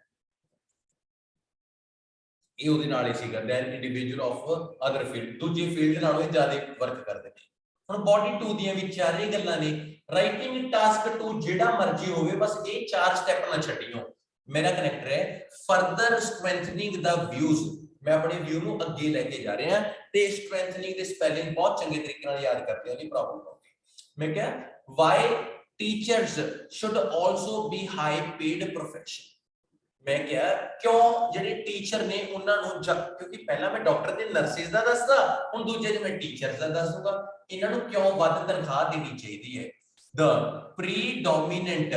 Speaker 1: ਇਹ ਉਹਦੇ ਨਾਲ ਹੀ ਸੀਗਾ than individual of other field, ਦੂਜੀ ਫੀਲਡ ਨਾਲੋਂ ਇਹ ਜ਼ਿਆਦਾ ਵਰਕ ਕਰਦੇ ਨੇ। ਹੁਣ ਬਾਡੀ 2 ਦੀਆਂ ਵੀ 4 ਹੀ ਗੱਲਾਂ ਨੇ। ਰਾਈਟਿੰਗ ਟਾਸਕ 2 ਜਿਹੜਾ ਮਰਜ਼ੀ ਹੋਵੇ, ਬਸ ਇਹ 4 ਸਟੈਪ ਨਾ ਛੱਡਿਓ। ਮੇਰਾ ਕਨੈਕਟਰ ਹੈ ਫਰਦਰ ਸਟਰੈਂਥਨਿੰਗ ਦਾ ਵਿਊਜ਼, ਮੈਂ ਆਪਣੇ ਵਿਊ ਨੂੰ ਅੱਗੇ ਲੈ ਕੇ ਜਾ ਰਿਹਾ ਤੇ ਸਟਰੈਂਥਨਿੰਗ ਦੇ ਸਪੈਲਿੰਗ ਬਹੁਤ ਚੰਗੇ ਤਰੀਕੇ ਨਾਲ ਯਾਦ ਕਰਦੇ ਹੋ, ਨਹੀਂ ਪ੍ਰੋਬਲਮ ਹੋਊਗੀ। ਮੈਂ ਕਿਹਾ why teachers should also be high paid profession. ਮੈਂ ਕਿਹਾ ਕਿਉਂ ਜਿਹੜੇ ਟੀਚਰ ਨੇ ਉਹਨਾਂ ਨੂੰ, ਕਿਉਂਕਿ ਪਹਿਲਾਂ ਮੈਂ ਡਾਕਟਰ ਤੇ ਨਰਸਿਸ ਦਾ ਦੱਸਦਾ, ਹੁਣ ਦੂਜੇ ਚ ਮੈਂ ਟੀਚਰਸ ਦਾ ਦੱਸੂਗਾ। ਇਹਨਾਂ ਨੂੰ ਕਿਉਂ ਵੱਧ ਤਨਖਾਹ ਦੇਣੀ ਚਾਹੀਦੀ ਹੈ। ਦ ਪ੍ਰੀਡੋਮੀਨੈਂਟ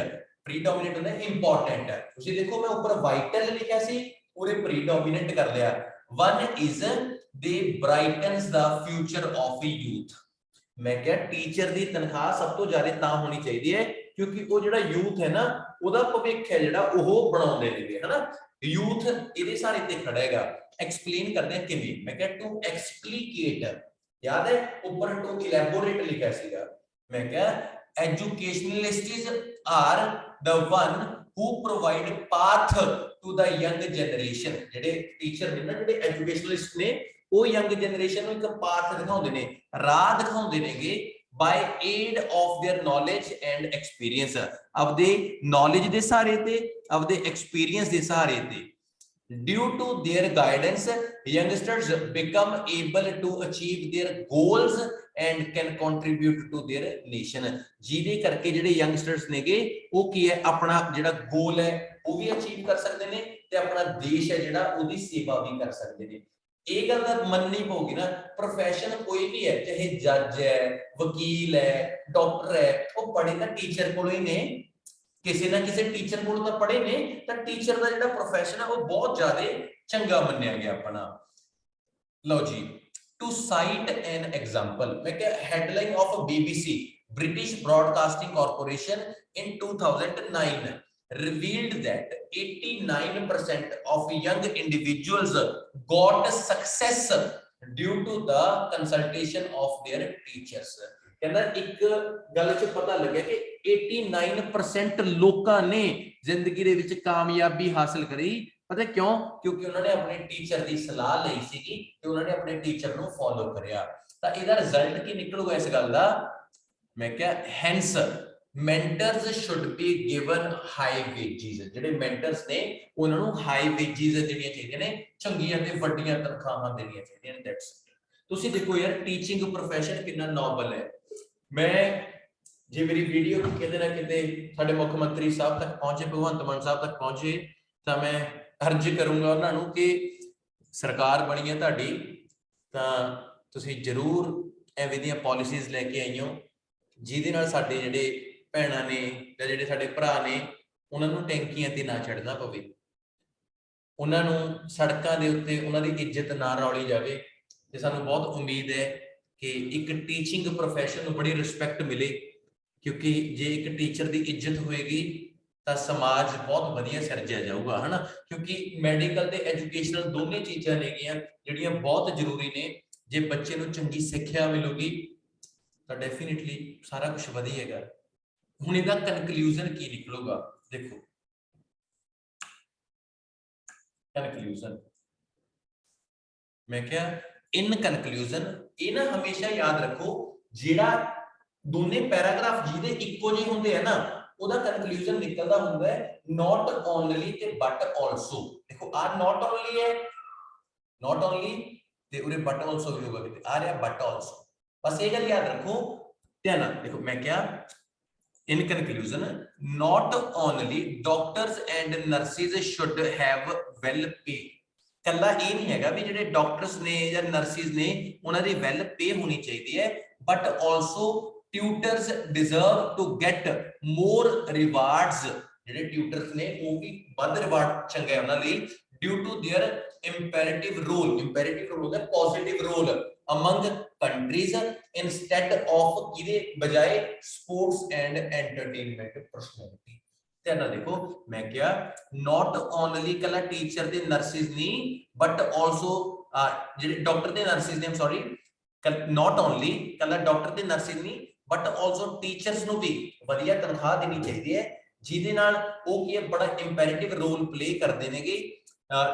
Speaker 1: ਹੁੰਦਾ ਇੰਪੋਰਟੈਂਟ ਹੈ। ਤੁਸੀਂ ਦੇਖੋ ਮੈਂ ਉੱਪਰ ਵਾਈਟਲ ਲਿਖਿਆ ਸੀ, ਉਹਦੇ ਪ੍ਰੀਡੋਮੀਨੈਂਟ ਕਰ ਲਿਆ। 1 ਇਜ਼ ਦੇ ਬ੍ਰਾਈਟਨਸ ਦਾ ਫਿਊਚਰ ਆਫ ਯੂਥ। ਮੈਂ ਕਿਹਾ ਟੀਚਰ ਦੀ ਤਨਖਾਹ ਸਭ ਤੋਂ ਜ਼ਿਆਦਾ ਤਾਂ ਹੋਣੀ ਚਾਹੀਦੀ ਹੈ ਕਿਉਂਕਿ ਉਹ ਜਿਹੜਾ ਯੂਥ ਹੈ ਨਾ ਉਹਦਾ ਭਵਿੱਖ ਹੈ ਜਿਹੜਾ ਉਹ ਬਣਾਉਂਦੇ ਨੇ ਹਨਾ। ਯੂਥ ਇਹਦੇ ਸਾਰੇ ਤੇ ਖੜਾ ਹੈਗਾ। ਐਕਸਪਲੇਨ ਕਰਦੇ ਆ ਕਿਵੇਂ। ਮੈਂ ਕਿਹਾ ਟੂ ਐਕਸਪਲੀਕੇਟ, ਯਾਦ ਹੈ ਉੱਪਰ ਟੂ ਇਲੈਬੋਰੇਟ ਲਿਖਿਆ ਸੀਗਾ। ਮੈਂ ਕਿਹਾ ਐਜੂਕੇਸ਼ਨਲਿਸਟਸ R the one who provide path to the young generation। ਜਿਹੜੇ ਟੀਚਰ ਨੇ ਨਾ, ਜਿਹੜੇ ਐਜੂਕੇਸ਼ਨਲਿਸਟ ਨੇ, ਉਹ ਯੰਗ ਜਨਰੇਸ਼ਨ ਨੂੰ ਇੱਕ ਪਾਥ ਦਿਖਾਉਂਦੇ ਨੇ, ਰਾਹ ਦਿਖਾਉਂਦੇ ਨੇਗੇ by aid of their knowledge and experience। ਆਪਦੇ knowledge ਦੇ ਸਹਾਰੇ ਤੇ ਆਪਦੇ experience ਦੇ ਸਹਾਰੇ ਤੇ। due to their guidance youngsters become able to achieve their goals and can contribute to their nation। ਜਿਹਦੇ ਕਰਕੇ ਜਿਹੜੇ youngsters ਨੇਗੇ ਉਹ ਕੀ ਹੈ, ਆਪਣਾ ਜਿਹੜਾ ਗੋਲ ਹੈ ਉਹ ਵੀ ਅਚੀਵ ਕਰ ਸਕਦੇ ਨੇ ਤੇ ਆਪਣਾ ਦੇਸ਼ ਹੈ ਜਿਹੜਾ ਉਹਦੀ ਸੇਵਾ ਵੀ ਕਰ ਸਕਦੇ ਨੇ। ਇਹ ਗੱਲ ਤਾਂ ਮੰਨਣੀ ਪਊਗੀ ਨਾ, ਪ੍ਰੋਫੈਸ਼ਨ ਕੋਈ ਵੀ ਹੈ, ਚਾਹੇ ਜੱਜ ਹੈ, ਵਕੀਲ ਹੈ, ਡਾਕਟਰ ਹੈ, ਉਹ ਪੜ੍ਹੇ ਤਾਂ ਟੀਚਰ ਕੋਲੋਂ ਹੀ ਨੇ, ਕਿਸੇ ਨਾ ਕਿਸੇ ਟੀਚਰ ਕੋਲੋਂ ਤਾਂ ਪੜ੍ਹੇ ਨੇ। ਤਾਂ ਟੀਚਰ ਦਾ ਜਿਹੜਾ ਪ੍ਰੋਫੈਸ਼ਨ ਹੈ ਉਹ ਬਹੁਤ ਜ਼ਿਆਦਾ ਚੰਗਾ ਮੰਨਿਆ ਗਿਆ ਆਪਣਾ। ਲਓ ਜੀ, ਟੂ ਸਾਈਟ ਐਨ ਐਗਜ਼ਾਮਪਲ, ਮੈਂ ਕਿਹਾ headline of BBC British Broadcasting Corporation in 2009 revealed that 89% of young individuals got success due to the consultation of their teachers। ਕਹਿੰਦਾ ਇੱਕ ਗੱਲ 'ਚ ਪਤਾ ਲੱਗਿਆ ਕਿ 89% ਲੋਕਾਂ ਨੇ ਜ਼ਿੰਦਗੀ ਦੇ ਵਿੱਚ ਕਾਮਯਾਬੀ ਹਾਸਲ ਕਰੀ। ਪਤਾ ਕਿਉਂ? ਕਿਉਂਕਿ ਉਹਨਾਂ ਨੇ ਆਪਣੇ ਟੀਚਰ ਦੀ ਸਲਾਹ ਲਈ ਸੀਗੀ ਤੇ ਉਹਨਾਂ ਨੇ ਆਪਣੇ ਟੀਚਰ ਨੂੰ ਫੋਲੋ ਕਰਿਆ। ਤਾਂ ਇਹਦਾ ਰਿਜ਼ਲਟ ਕੀ ਨਿਕਲੂਗਾ ਇਸ ਗੱਲ ਦਾ? ਮੈਂ ਕਿਹਾ hence mentors should be given high wages। ਜਿਹੜੇ mentors ਨੇ ਉਹਨਾਂ ਨੂੰ high wages ਦੇਣੀਆਂ ਚਾਹੀਦੀਆਂ ਨੇ, ਚੰਗੀਆਂ ਤੇ ਵੱਡੀਆਂ ਤਨਖਾਹਾਂ ਦੇਣੀਆਂ ਚਾਹੀਦੀਆਂ ਨੇ। ਦੈਟਸ ਤੁਸੀਂ ਦੇਖੋ ਯਾਰ ਟੀਚਿੰਗ ਪ੍ਰੋਫੈਸ਼ਨ ਕਿੰਨਾ ਨੋਬਲ ਹੈ। ਮੈਂ ਜੇ ਮੇਰੀ ਵੀਡੀਓ ਕਿਤੇ ਨਾ ਕਿਤੇ ਸਾਡੇ ਮੁੱਖ ਮੰਤਰੀ ਸਾਹਿਬ ਤੱਕ ਪਹੁੰਚੇ, ਭਗਵੰਤ ਮਾਨ ਸਾਹਿਬ ਤੱਕ ਪਹੁੰਚੇ, ਤਾਂ ਮੈਂ ਅਰਜ਼ ਕਰੂੰਗਾ ਉਹਨਾਂ ਨੂੰ ਕਿ ਸਰਕਾਰ ਬਣੀ ਹੈ ਤੁਹਾਡੀ ਤਾਂ ਤੁਸੀਂ ਜ਼ਰੂਰ ਐਵੇਂ ਦੀਆਂ ਪਾਲਿਸੀਜ਼ ਲੈ ਕੇ ਆਈਓ ਜਿਹਦੇ ਨਾਲ ਸਾਡੇ ਜਿਹੜੇ ਭੈਣਾਂ ਨੇ ਜਾਂ ਜਿਹੜੇ ਸਾਡੇ ਭਰਾ ਨੇ ਉਹਨਾਂ ਨੂੰ ਟੈਂਕੀਆਂ ਤੇ ਨਾ ਚੜ੍ਹਨਾ ਪਵੇ, ਉਹਨਾਂ ਨੂੰ ਸੜਕਾਂ ਦੇ ਉੱਤੇ ਉਹਨਾਂ ਦੀ ਇੱਜ਼ਤ ਨਾ ਰੌਲੀ ਜਾਵੇ। ਤੇ ਸਾਨੂੰ ਬਹੁਤ ਉਮੀਦ ਹੈ ਕਿ ਇੱਕ ਟੀਚਿੰਗ ਪ੍ਰੋਫੈਸ਼ਨ ਨੂੰ ਬੜੀ ਰਿਸਪੈਕਟ ਮਿਲੇ, ਕਿਉਂਕਿ ਜੇ ਇੱਕ ਟੀਚਰ ਦੀ ਇੱਜ਼ਤ ਹੋਏਗੀ ਤਾਂ ਸਮਾਜ ਬਹੁਤ ਵਧੀਆ ਸਿਰਜਿਆ ਜਾਊਗਾ, ਹਨਾ। ਕਿਉਂਕਿ ਮੈਡੀਕਲ ਤੇ ਐਜੂਕੇਸ਼ਨਲ ਦੋਨੇ ਚੀਜ਼ਾਂ ਨੇਗੀਆਂ ਜਿਹੜੀਆਂ ਬਹੁਤ ਜ਼ਰੂਰੀ ਨੇ। ਜੇ ਬੱਚੇ ਨੂੰ ਚੰਗੀ ਸਿੱਖਿਆ ਮਿਲੂਗੀ ਤਾਂ ਡੈਫੀਨਿਟਲੀ ਸਾਰਾ ਕੁਝ ਵਧੀਏਗਾ। ਹੁਣ ਇਹਦਾ ਕਨਕਲੂਜਨ ਕੀ ਨਿਕਲੂਗਾ, ਦੇਖੋ ਕਨਕਲੂਜਨ ਮੈਂ ਕਿਹਾ ਇਨ ਕਨਕਲੂਜਨ, ਇਹ ਨਾ ਹਮੇਸ਼ਾ ਯਾਦ ਰੱਖੋ, ਜਿਹੜਾ ਦੋਨੇ ਪੈਰਾਗ੍ਰਾਫ ਜਿਹਦੇ ਇੱਕੋ ਜਿਹੇ ਹੁੰਦੇ ਆ ਨਾ, ਉਹਦਾ ਕਨਕਲੂਜਨ ਨਿਕਲਦਾ ਹੁੰਦਾ ਹੈ not only ਤੇ but also। ਦੇਖੋ ਆ not only ਹੈ, not only ਤੇ ਉਰੇ but also ਵੀ ਹੋਗਾ, ਕਿਤੇ ਆ ਰਿਹਾ but also। ਬਸ ਇਹ ਗੱਲ ਯਾਦ ਰੱਖੋ, ਧਿਆਨ ਨਾਲ ਦੇਖੋ। ਮੈਂ ਕਿਹਾ in conclusion, not only doctors and nurses should have well pay। ਕੱਲਾ ਇਹ ਨਹੀਂ ਹੈਗਾ ਵੀ ਜਿਹੜੇ ਡਾਕਟਰਸ ਨੇ ਜਾਂ ਨਰਸਿਸ ਨੇ ਉਹਨਾਂ ਦੀ ਵੈਲ ਪੇ ਹੋਣੀ ਚਾਹੀਦੀ ਹੈ, but also tutors deserve to get more rewards. ਜਿਹੜੇ ਟਿਊਟਰਸ ਨੇ ਉਹ ਵੀ ਵੱਧ ਰਿਵਾਰਡ ਚੰਗਾ ਉਹਨਾਂ ਲਈ, due to their imperative role. Imperative role ਹੁੰਦਾ positive role among countries instead of ਕਿਹਦੇ ਬਜਾਏ sports and entertainment personality। ਧਿਆਨ ਨਾਲ ਦੇਖੋ, ਮੈਂ ਕਿਹਾ not only ਕੱਲਾ ਟੀਚਰ ਤੇ ਨਰਸਿਸ ਨਹੀਂ, ਬਟ ਆਲਸੋ ਜਿਹੜੇ ਡਾਕਟਰ ਤੇ ਨਰਸਿਸ ਨੇ, ਸੌਰੀ, not only ਕੱਲਾ ਡਾਕਟਰ ਤੇ ਨਰਸਿਸ ਨਹੀਂ, ਬਟ ਆਲਸੋ ਟੀਚਰਸ ਨੂੰ ਵੀ ਵਧੀਆ ਤਨਖਾਹ ਦੇਣੀ ਚਾਹੀਦੀ ਹੈ, ਜਿਹਦੇ ਨਾਲ ਉਹ ਕੀ ਹੈ ਬੜਾ ਇੰਪੈਰੇਟਿਵ ਰੋਲ ਪਲੇ ਕਰਦੇ ਨੇਗੇ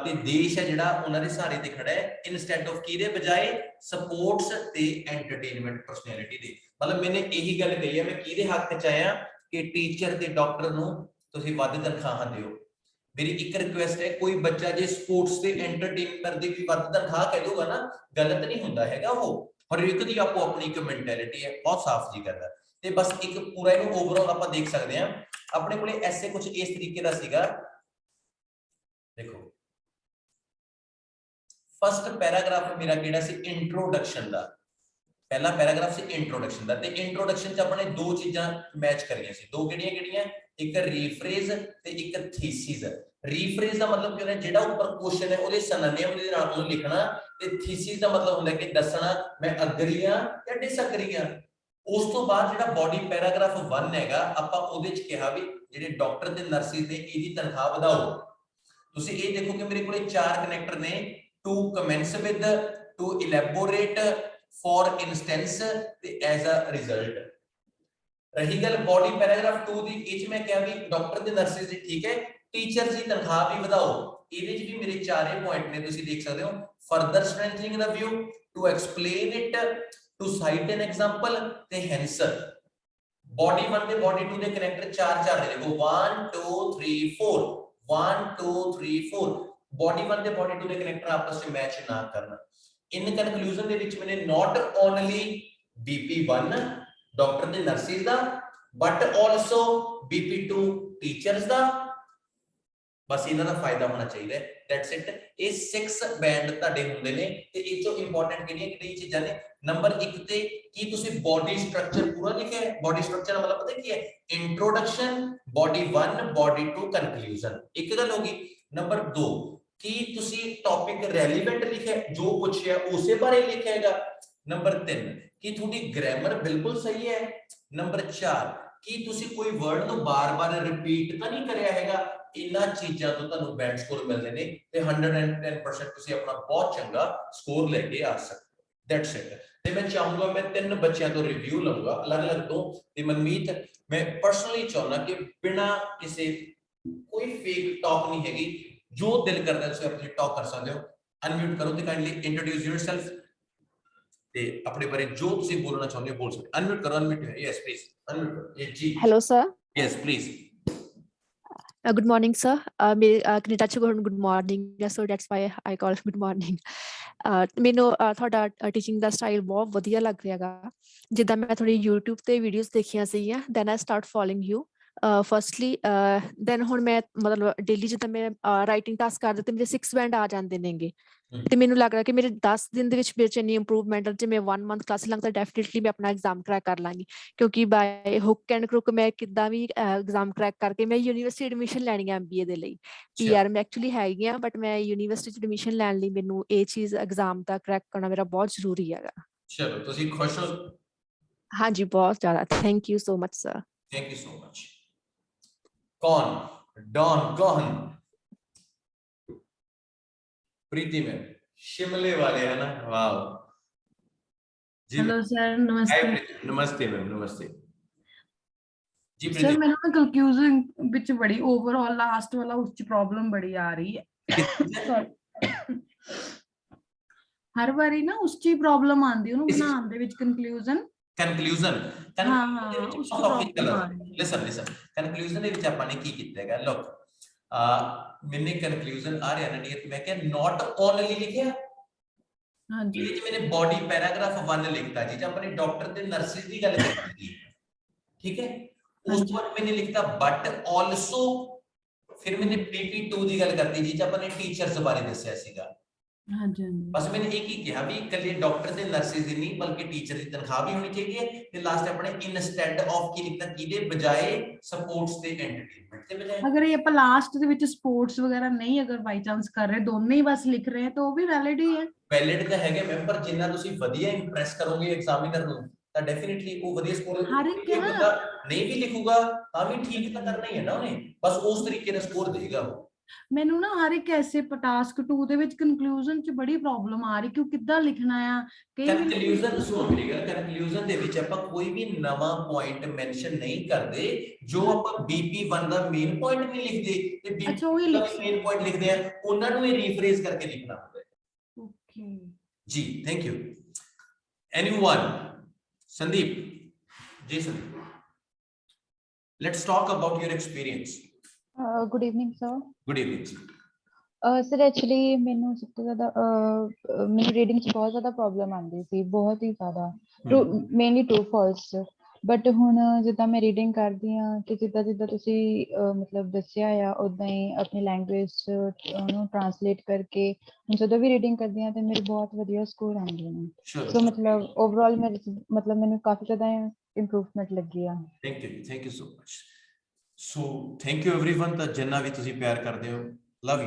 Speaker 1: ਤੇ ਦੇਸ਼ ਹੈ ਜਿਹੜਾ ਉਹਨਾਂ ਦੇ ਸਹਾਰੇ ਤੇ ਖੜਾ ਹੈ, ਇਨਸਟੈਡ ਆਫ ਕਿਹਦੇ ਬਜਾਏ ਸਪੋਰਟਸ ਤੇ ਐਂਟਰਟੇਨਮੈਂਟ ਪਰਸਨੈਲਿਟੀ ਦੇ। ਮਤਲਬ ਮੈਨੇ ਇਹੀ ਗੱਲ ਕਹੀ ਹੈ, ਮੈਂ ਕਿਹਦੇ ਹੱਕ ਚ ਆਇਆ ਕਿ ਟੀਚਰ ਤੇ ਡਾਕਟਰ ਨੂੰ ਤੁਸੀਂ ਵੱਧ ਤਨਖਾਹਾਂ ਦਿਓ। ਮੇਰੀ ਇੱਕ ਰਿਕੁਐਸਟ ਹੈ, ਕੋਈ ਬੱਚਾ ਜੇ ਸਪੋਰਟਸ ਤੇ ਐਂਟਰਟੇਨਮੈਂਟ ਦੀ ਵੀ ਵੱਧ ਤਨਖਾਹ ਕਹਿ ਦੂਗਾ ਨਾ, ਗਲਤ ਨਹੀਂ ਹੁੰਦਾ ਹੈਗਾ। ਉਹ ਹਰ ਇੱਕ ਦੀ ਆਪੋ ਆਪਣੀ ਇੱਕ ਮੈਂਟੈਲਿਟੀ ਹੈ, ਬਹੁਤ ਸਾਫ਼ ਜੀ ਗੱਲ ਹੈ। ਤੇ ਬਸ ਇੱਕ ਪੂਰਾ ਇਹਨੂੰ ਓਵਰਆਲ ਆਪਾਂ ਦੇਖ ਸਕਦੇ ਹਾਂ। ਆਪਣੇ ਕੋਲੇ ਐਸੇ ਕੁਝ ਇਸ ਤਰੀਕੇ ਦਾ ਸੀਗਾ, ਦੇਖੋ ਫਸਟ ਪੈਰਾਗ੍ਰਾਫ ਮੇਰਾ ਕਿਹੜਾ ਸੀ, ਇੰਟਰੋਡਕਸ਼ਨ ਦਾ। ਪਹਿਲਾ ਪੈਰਾਗ੍ਰਾਫ ਸੀ ਇੰਟਰੋਡਕਸ਼ਨ ਦਾ, ਤੇ ਇੰਟਰੋਡਕਸ਼ਨ ਚ ਆਪਾਂ ਨੇ ਦੋ ਚੀਜ਼ਾਂ ਮੈਚ ਕਰੀਆਂ ਸੀ। ਦੋ ਕਿਹੜੀਆਂ, ਇੱਕ ਰੀਫਰੇਜ਼ ਤੇ ਇੱਕ ਥੀਸਿਸ। ਰੀਫਰੇਜ਼ ਦਾ ਮਤਲਬ ਕੀ ਹੁੰਦਾ, ਜਿਹੜਾ ਉੱਪਰ ਕੁਐਸਚਨ ਹੈ ਉਹਦੇ ਸਿਨੋਨਿਮ ਦੇ ਨਾਲ ਉਹਨੂੰ ਲਿਖਣਾ, ਤੇ ਥੀਸਿਸ ਦਾ ਮਤਲਬ ਹੁੰਦਾ ਕਿ ਦੱਸਣਾ ਮੈਂ ਅਗਰੀ ਆ ਜਾਂ ਡਿਸਅਗਰੀ ਆ। ਉਸ ਤੋਂ ਬਾਅਦ ਜਿਹੜਾ ਬੋਡੀ ਪੈਰਾਗ੍ਰਾਫ 1 ਹੈਗਾ, ਆਪਾਂ ਉਹਦੇ ਚ ਕਿਹਾ ਵੀ ਜਿਹੜੇ ਡਾਕਟਰ ਤੇ ਨਰਸਿਸ ਨੇ ਇਹਦੀ ਤਨਖਾਹ ਵਧਾਓ। ਤੁਸੀਂ ਇਹ ਦੇਖੋ ਕਿ ਮੇਰੇ ਕੋਲੇ 4 ਕਨੈਕਟਰ ਨੇ, to commence with, to elaborate, for instance ਤੇ as a result। ਰਹੀ ਗੱਲ ਬੋਡੀ ਪੈਰਾਗ੍ਰਾਫ 2 ਦੀ, ਇਹ ਚ ਮੈਂ ਕਿਹਾ ਵੀ ਡਾਕਟਰ ਤੇ ਨਰਸਿਸ ਦੀ ਠੀਕ ਹੈ, ਟੀਚਰਸ ਦੀ ਤਨਖਾਹ ਵੀ ਵਧਾਓ। ਇਹਦੇ ਚ ਵੀ ਮੇਰੇ ਚਾਰੇ ਪੁਆਇੰਟ ਨੇ, ਤੁਸੀਂ ਦੇਖ ਸਕਦੇ ਹੋ। further strengthening the view, to explain it, to cite an example ਤੇ hence। ਬੋਡੀ 1 ਤੇ ਬੋਡੀ 2 ਦੇ ਕਨੈਕਟਰ 4 ਨੇ, ਦੇਖੋ 1 2 3 4 1 2 3 4। ਬੋਡੀ 1 ਤੇ ਬੋਡੀ 2 ਦੇ ਕਨੈਕਟਰ ਆਪਸ ਵਿੱਚ ਮੈਚ ਨਾ ਕਰਨਾ। ਇਨ ਕਨਕਲੂਜਨ ਦੇ ਵਿੱਚ ਮੈਨੇ not only BP1 ਡਾਕਟਰ ਤੇ ਨਰਸਿਸ ਦਾ, ਬਟ ਆਲਸੋ BP2 ਟੀਚਰਸ ਦਾ, ਬਸ ਇਹਨਾਂ ਦਾ ਫਾਇਦਾ ਹੋਣਾ ਚਾਹੀਦਾ ਹੈ। That's it. ਇਹ 6 ਬੈਂਡ ਤੁਹਾਡੇ ਹੁੰਦੇ ਨੇ, ਤੇ ਇਹ ਚੋਂ ਇੰਪੋਰਟੈਂਟ ਕਿਹੜੀਆਂ ਚੀਜ਼ਾਂ ਨੇ। ਨੰਬਰ 1 ਤੇ ਕੀ ਤੁਸੀਂ ਬੋਡੀ ਸਟਰਕਚਰ ਪੂਰਾ ਲਿਖਿਆ ਹੈ। ਬੋਡੀ ਸਟਰਕਚਰ ਦਾ ਮਤਲਬ ਪਤਾ ਕੀ ਹੈ, ਇੰਟਰੋਡਕਸ਼ਨ, ਬੋਡੀ 1 ਬੋਡੀ 2 ਕਨਕਲੂਜਨ, ਇੱਕ ਗੱਲ ਹੋ ਗਈ। ਨੰਬਰ 2, ਕੀ ਤੁਸੀਂ ਟੌਪਿਕ ਰੈਲੀਵੈਂਟ ਲਿਖਿਆ, ਜੋ ਪੁੱਛਿਆ ਉਸੇ ਬਾਰੇ ਲਿਖਿਆ ਹੈਗਾ। ਨੰਬਰ 3, ਕੀ ਤੁਹਾਡੀ ਗ੍ਰਾਮਰ ਬਿਲਕੁਲ ਸਹੀ ਹੈ। ਨੰਬਰ 4, ਕੀ ਤੁਸੀਂ ਕੋਈ ਵਰਡ ਨੂੰ ਬਾਰ-ਬਾਰ ਰਿਪੀਟ ਤਾਂ ਨਹੀਂ ਕਰਿਆ ਹੈਗਾ। ਇਹਨਾਂ ਚੀਜ਼ਾਂ ਤੋਂ ਤੁਹਾਨੂੰ ਬੈਂਡ ਸਕੋਰ ਮਿਲਦੇ ਨੇ, ਤੇ 110% ਤੁਸੀਂ ਆਪਣਾ ਬਹੁਤ ਚੰਗਾ ਸਕੋਰ ਲੈ ਕੇ ਆ ਸਕਦੇ ਹੋ। That's it. ਤੇ ਮੈਂ ਚਾਹੂੰਗਾ ਮੈਂ 3 ਬੱਚਿਆਂ ਤੋਂ ਰਿਵਿਊ ਲਵਾਂਗਾ ਅਲੱਗ-ਅਲੱਗ ਤੋਂ, ਤੇ ਮਨਮੀਤ ਮੈਂ ਪਰਸਨਲੀ ਚਾਹੁੰਦਾ ਕਿ ਬਿਨਾ ਕਿਸੇ ਕੋਈ ਫੇਕ ਟਾਕ ਨਹੀਂ ਹੈਗੀ, ਜੋ ਦਿਲ ਕਰਦਾ ਤੁਸੀਂ ਆਪਣੀ ਟਾਕ ਕਰ ਸਕਦੇ ਹੋ। ਅਨਮਿਊਟ ਕਰੋ ਤੇ ਕਾਈਂਡਲੀ ਇੰਟਰੋਡਿਊਸ ਯੋਰਸੈਲਫ, ਤੇ ਆਪਣੇ ਬਾਰੇ ਜੋ ਤੁਸੀਂ ਬੋਲਣਾ ਚਾਹੁੰਦੇ ਹੋ ਬੋਲ ਸਕਦੇ। ਅਨਮਿਊਟ ਕਰੋ, ਅਨਮਿਊਟ, ਯੈਸ ਪਲੀਜ਼ ਅਨਮਿਊਟ ਕਰੋ ਜੀ।
Speaker 4: Hello, sir.
Speaker 1: Yes, please.
Speaker 4: Good morning, sir. Canada ਚ good morning, so that's why I call good morning. ਮੈਨੂੰ ਤੁਹਾਡਾ ਟੀਚਿੰਗ ਦਾ ਸਟਾਈਲ ਬਹੁਤ ਵਧੀਆ ਲੱਗ ਰਿਹਾ ਹੈਗਾ। ਜਿੱਦਾਂ ਮੈਂ ਥੋੜੀ YouTube ਤੇ ਵੀਡੀਓਜ਼ ਦੇਖੀਆਂ ਸੀਗੀਆਂ, then I start following you. Firstly then ਹੁਣ ਮੈਂ ਮਤਲਬ ਡੇਲੀ ਜਿੱਦਾਂ ਮੈਂ ਰਾਈਟਿੰਗ ਟਾਸਕ ਕਰਦੀ ਤੇ ਮੇਰੇ 6 ਬੈਂਡ ਆ ਜਾਂਦੇ ਨੇਗੇ ਤੇ ਮੈਨੂੰ ਲੱਗ ਰਿਹਾ ਕਿ ਮੇਰੇ 10 ਦਿਨ ਦੇ ਵਿੱਚ ਮੇਰੇ 'ਚ ਇੰਨੀ ਇੰਪਰੂਵਮੈਂਟ ਜੇ ਮੈਂ 1 ਮੰਥ ਕਲਾਸ ਲਾਂਗਾ ਤਾਂ ਡੈਫੀਨਿਟਲੀ ਮੈਂ ਆਪਣਾ ਐਗਜ਼ਾਮ ਕਰੈਕ ਕਰ ਲਾਂਗੀ ਕਿਉਂਕਿ ਬਾਏ ਹੁੱਕ ਐਂਡ ਕਰੁਕ ਮੈਂ ਕਿੱਦਾਂ ਵੀ ਐਗਜ਼ਾਮ ਕਰੈਕ ਕਰਕੇ ਮੈਂ ਯੂਨੀਵਰਸਿਟੀ ਐਡਮਿਸ਼ਨ ਲੈਣੀ ਹੈ MBA ਦੇ ਲਈ PR ਮੈਂ ਐਕਚੁਅਲੀ ਹੈਗੀ ਆ ਬਟ ਮੈਂ ਯੂਨੀਵਰਸਿਟੀ 'ਚ ਐਡਮਿਸ਼ਨ ਲੈਣ ਲਈ ਮੈਨੂੰ ਇਹ ਚੀਜ਼ ਐਗਜ਼ਾਮ ਦਾ ਕਰੈਕ ਕਰਨਾ ਮੇਰਾ ਬਹੁਤ ਜ਼ਰੂਰੀ ਹੈਗਾ।
Speaker 1: ਚਲੋ ਤੁਸੀਂ ਖੁਸ਼ ਹੋ?
Speaker 4: ਹਾਂਜੀ ਬਹੁਤ ਜ਼ਿਆਦਾ। Thank you so much sir.
Speaker 1: Thank you so much. कौन? डॉन कौन? प्रीति मैम, शिमले वाले है ना? वाह जी।
Speaker 5: हेलो सर, नमस्ते।
Speaker 1: नमस्ते मैम, नमस्ते जी।
Speaker 5: सर मैंने ना कंफ्यूजन ਵਿੱਚ ਬੜੀ ਓਵਰਆਲ ਲਾਸਟ ਵਾਲਾ ਉਸ ਚ ਪ੍ਰੋਬਲਮ ਬੜੀ ਆ ਰਹੀ ਹੈ। ਹਰ ਵਾਰੀ ਨਾ ਉਸ ਚ ਪ੍ਰੋਬਲਮ ਆਉਂਦੀ ਉਹਨੂੰ ਬਣਾਉਣ ਦੇ ਵਿੱਚ ਕੰਕਲੂਜਨ
Speaker 1: ਲਿਸਨ ਕੰਕਲੂਜਨ ਦੇ ਵਿੱਚ ਆਪਾਂ ਨੇ ਕੀ ਕੀਤਾ ਹੈਗਾ। ਲੁੱਕ ਮੈਨੇ ਕੰਕਲੂਜਨ ਆ ਰਿਹਾ ਨਨੀਅਤ ਮੈਂ ਕਿਹਾ ਨਾਟ ਓਨਲੀ ਲਿਖਿਆ। ਹਾਂਜੀ ਇਹਦੇ ਚ ਮੈਨੇ ਬੋਡੀ ਪੈਰਾਗ੍ਰਾਫ 1 ਲਿਖਤਾ ਜੀ ਜਾਂ ਆਪਣੇ ਡਾਕਟਰ ਤੇ ਨਰਸਿਸ ਦੀ ਗੱਲ ਕੀਤੀ ਠੀਕ ਹੈ। ਉਸ ਤੋਂ ਬਾਅਦ ਮੈਨੇ ਲਿਖਤਾ ਬਟ ਆਲਸੋ ਫਿਰ ਮੈਨੇ PP2 ਦੀ ਗੱਲ ਕਰਤੀ ਜੀ ਜਾਂ ਆਪਣੇ ਟੀਚਰਸ ਬਾਰੇ ਦੱਸਿਆ ਸੀਗਾ। ਹਾਂਜੀ ਬਸ ਮੈਨੇ ਇੱਕ ਹੀ ਕਿਹਾ ਵੀ ਇਕੱਲੇ ਡਾਕਟਰ ਤੇ ਨਰਸਿਸ ਦੀ ਨਹੀਂ ਬਲਕਿ ਟੀਚਰ ਦੀ ਤਨਖਾਹ ਵੀ ਹੋਣੀ ਚਾਹੀਦੀ ਹੈ ਤੇ ਲਾਸਟ ਆਪਣੇ ਇਨਸਟੈਡ ਆਫ ਕੀ ਲਿਖਤਾ ਕਿਹਦੇ ਬਜਾਏ ਸਪੋਰਟਸ ਤੇ ਐਂਟਰਟੇਨਮੈਂਟ ਦੇ ਬਜਾਏ। ਅਗਰ ਇਹ ਆਪਾਂ ਲਾਸਟ ਦੇ ਵਿੱਚ ਸਪੋਰਟਸ ਵਗੈਰਾ ਨਹੀਂ ਅਗਰ ਬਾਈ ਚਾਂਸ ਕਰ ਰਹੇ ਦੋਨੇ ਹੀ ਬਸ ਲਿਖ ਰਹੇ ਤਾਂ ਉਹ ਵੀ ਵੈਲਿਡ ਹੀ ਹੈ। ਵੈਲਿਡ ਤਾਂ ਹੈਗੇ ਮੈਮ ਪਰ ਜਿੰਨਾ ਤੁਸੀਂ ਵਧੀਆ ਇੰਪ੍ਰੈਸ ਕਰੋਗੇ ਐਗਜ਼ਾਮੀਨਰ ਨੂੰ ਤਾਂ ਡੈਫੀਨਿਟਲੀ ਉਹ ਵਧੀਆ ਸਕੋਰ ਬੰਦਾ ਨਹੀਂ ਵੀ ਲਿਖੂਗਾ ਤਾਂ ਵੀ ਠੀਕ ਤਾਂ ਕਰਨਾ ਹੀ ਹੈ ਨਾ ਉਹਨੇ ਬਸ ਉਸ ਤਰੀਕੇ ਦਾ ਸਕੋਰ ਦੇਗਾ ਉਹ। ਮੈਨੂੰ ਨਾ ਹਰ ਇੱਕ ਐਸੇ ਟਾਸਕ 2 ਦੇ ਵਿੱਚ ਕੰਕਲੂਜਨ ਚ ਬੜੀ ਪ੍ਰੋਬਲਮ ਆ ਰਹੀ ਕਿ ਉਹ ਕਿੱਦਾਂ ਲਿਖਣਾ ਆ। ਕੰਕਲੂਜਨ ਸੁਣ ਲਈਗਾ ਕੰਕਲੂਜਨ ਦੇ ਵਿੱਚ ਆਪਾਂ ਕੋਈ ਵੀ ਨਵਾਂ ਪੁਆਇੰਟ ਮੈਂਸ਼ਨ ਨਹੀਂ ਕਰਦੇ ਜੋ ਆਪਾਂ BP1 ਦਾ ਮੇਨ ਪੁਆਇੰਟ ਨਹੀਂ ਲਿਖਦੇ ਤੇ BP2 ਦਾ ਮੇਨ ਪੁਆਇੰਟ ਲਿਖਦੇ ਆ ਉਹਨਾਂ ਨੂੰ ਇਹ ਰੀਫਰੇਜ਼ ਕਰਕੇ ਲਿਖਣਾ ਹੁੰਦਾ ਹੈ। ਓਕੇ ਜੀ thank you. Anyone? Sandeep ji, Sandeep, let's talk about your experience.
Speaker 6: Good evening sir.
Speaker 1: Good evening ji.
Speaker 6: Sir actually ਮੈਨੂੰ ਸਭ ਤੋਂ ਜ਼ਿਆਦਾ ਮੈਨੂੰ ਰੀਡਿੰਗ 'ਚ ਬਹੁਤ ਜ਼ਿਆਦਾ ਪ੍ਰੋਬਲਮ ਆਉਂਦੀ ਸੀ ਬਹੁਤ ਹੀ ਜ਼ਿਆਦਾ ਮੇਨਲੀ ਟਰੂ ਫਾਲਸ ਬਟ ਹੁਣ ਜਿੱਦਾਂ ਮੈਂ ਰੀਡਿੰਗ ਕਰਦੀ ਹਾਂ ਕਿ ਜਿੱਦਾਂ ਜਿੱਦਾਂ ਤੁਸੀਂ ਮਤਲਬ ਦੱਸਿਆ ਆ ਉੱਦਾਂ ਹੀ ਆਪਣੀ ਲੈਂਗੁਏਜ 'ਚ ਉਹਨੂੰ ਟਰਾਂਸਲੇਟ ਕਰਕੇ ਜਦੋਂ ਵੀ ਰੀਡਿੰਗ ਕਰਦੀ ਹਾਂ ਤੇ ਮੇਰੇ ਬਹੁਤ ਵਧੀਆ ਸਕੋਰ ਆਉਂਦੇ ਨੇ ਸੋ ਮਤਲਬ ਓਵਰਆਲ ਮਤਲਬ ਮੈਨੂੰ ਕਾਫੀ ਜ਼ਿਆਦਾ ਇੰਪਰੂਵਮੈਂਟ ਲੱਗੀ ਆ।
Speaker 1: Thank you so much. So thank you everyone ਤਾਂ ਜਿੰਨਾ ਵੀ ਤੁਸੀਂ ਪਿਆਰ ਕਰਦੇ ਹੋ। Love you.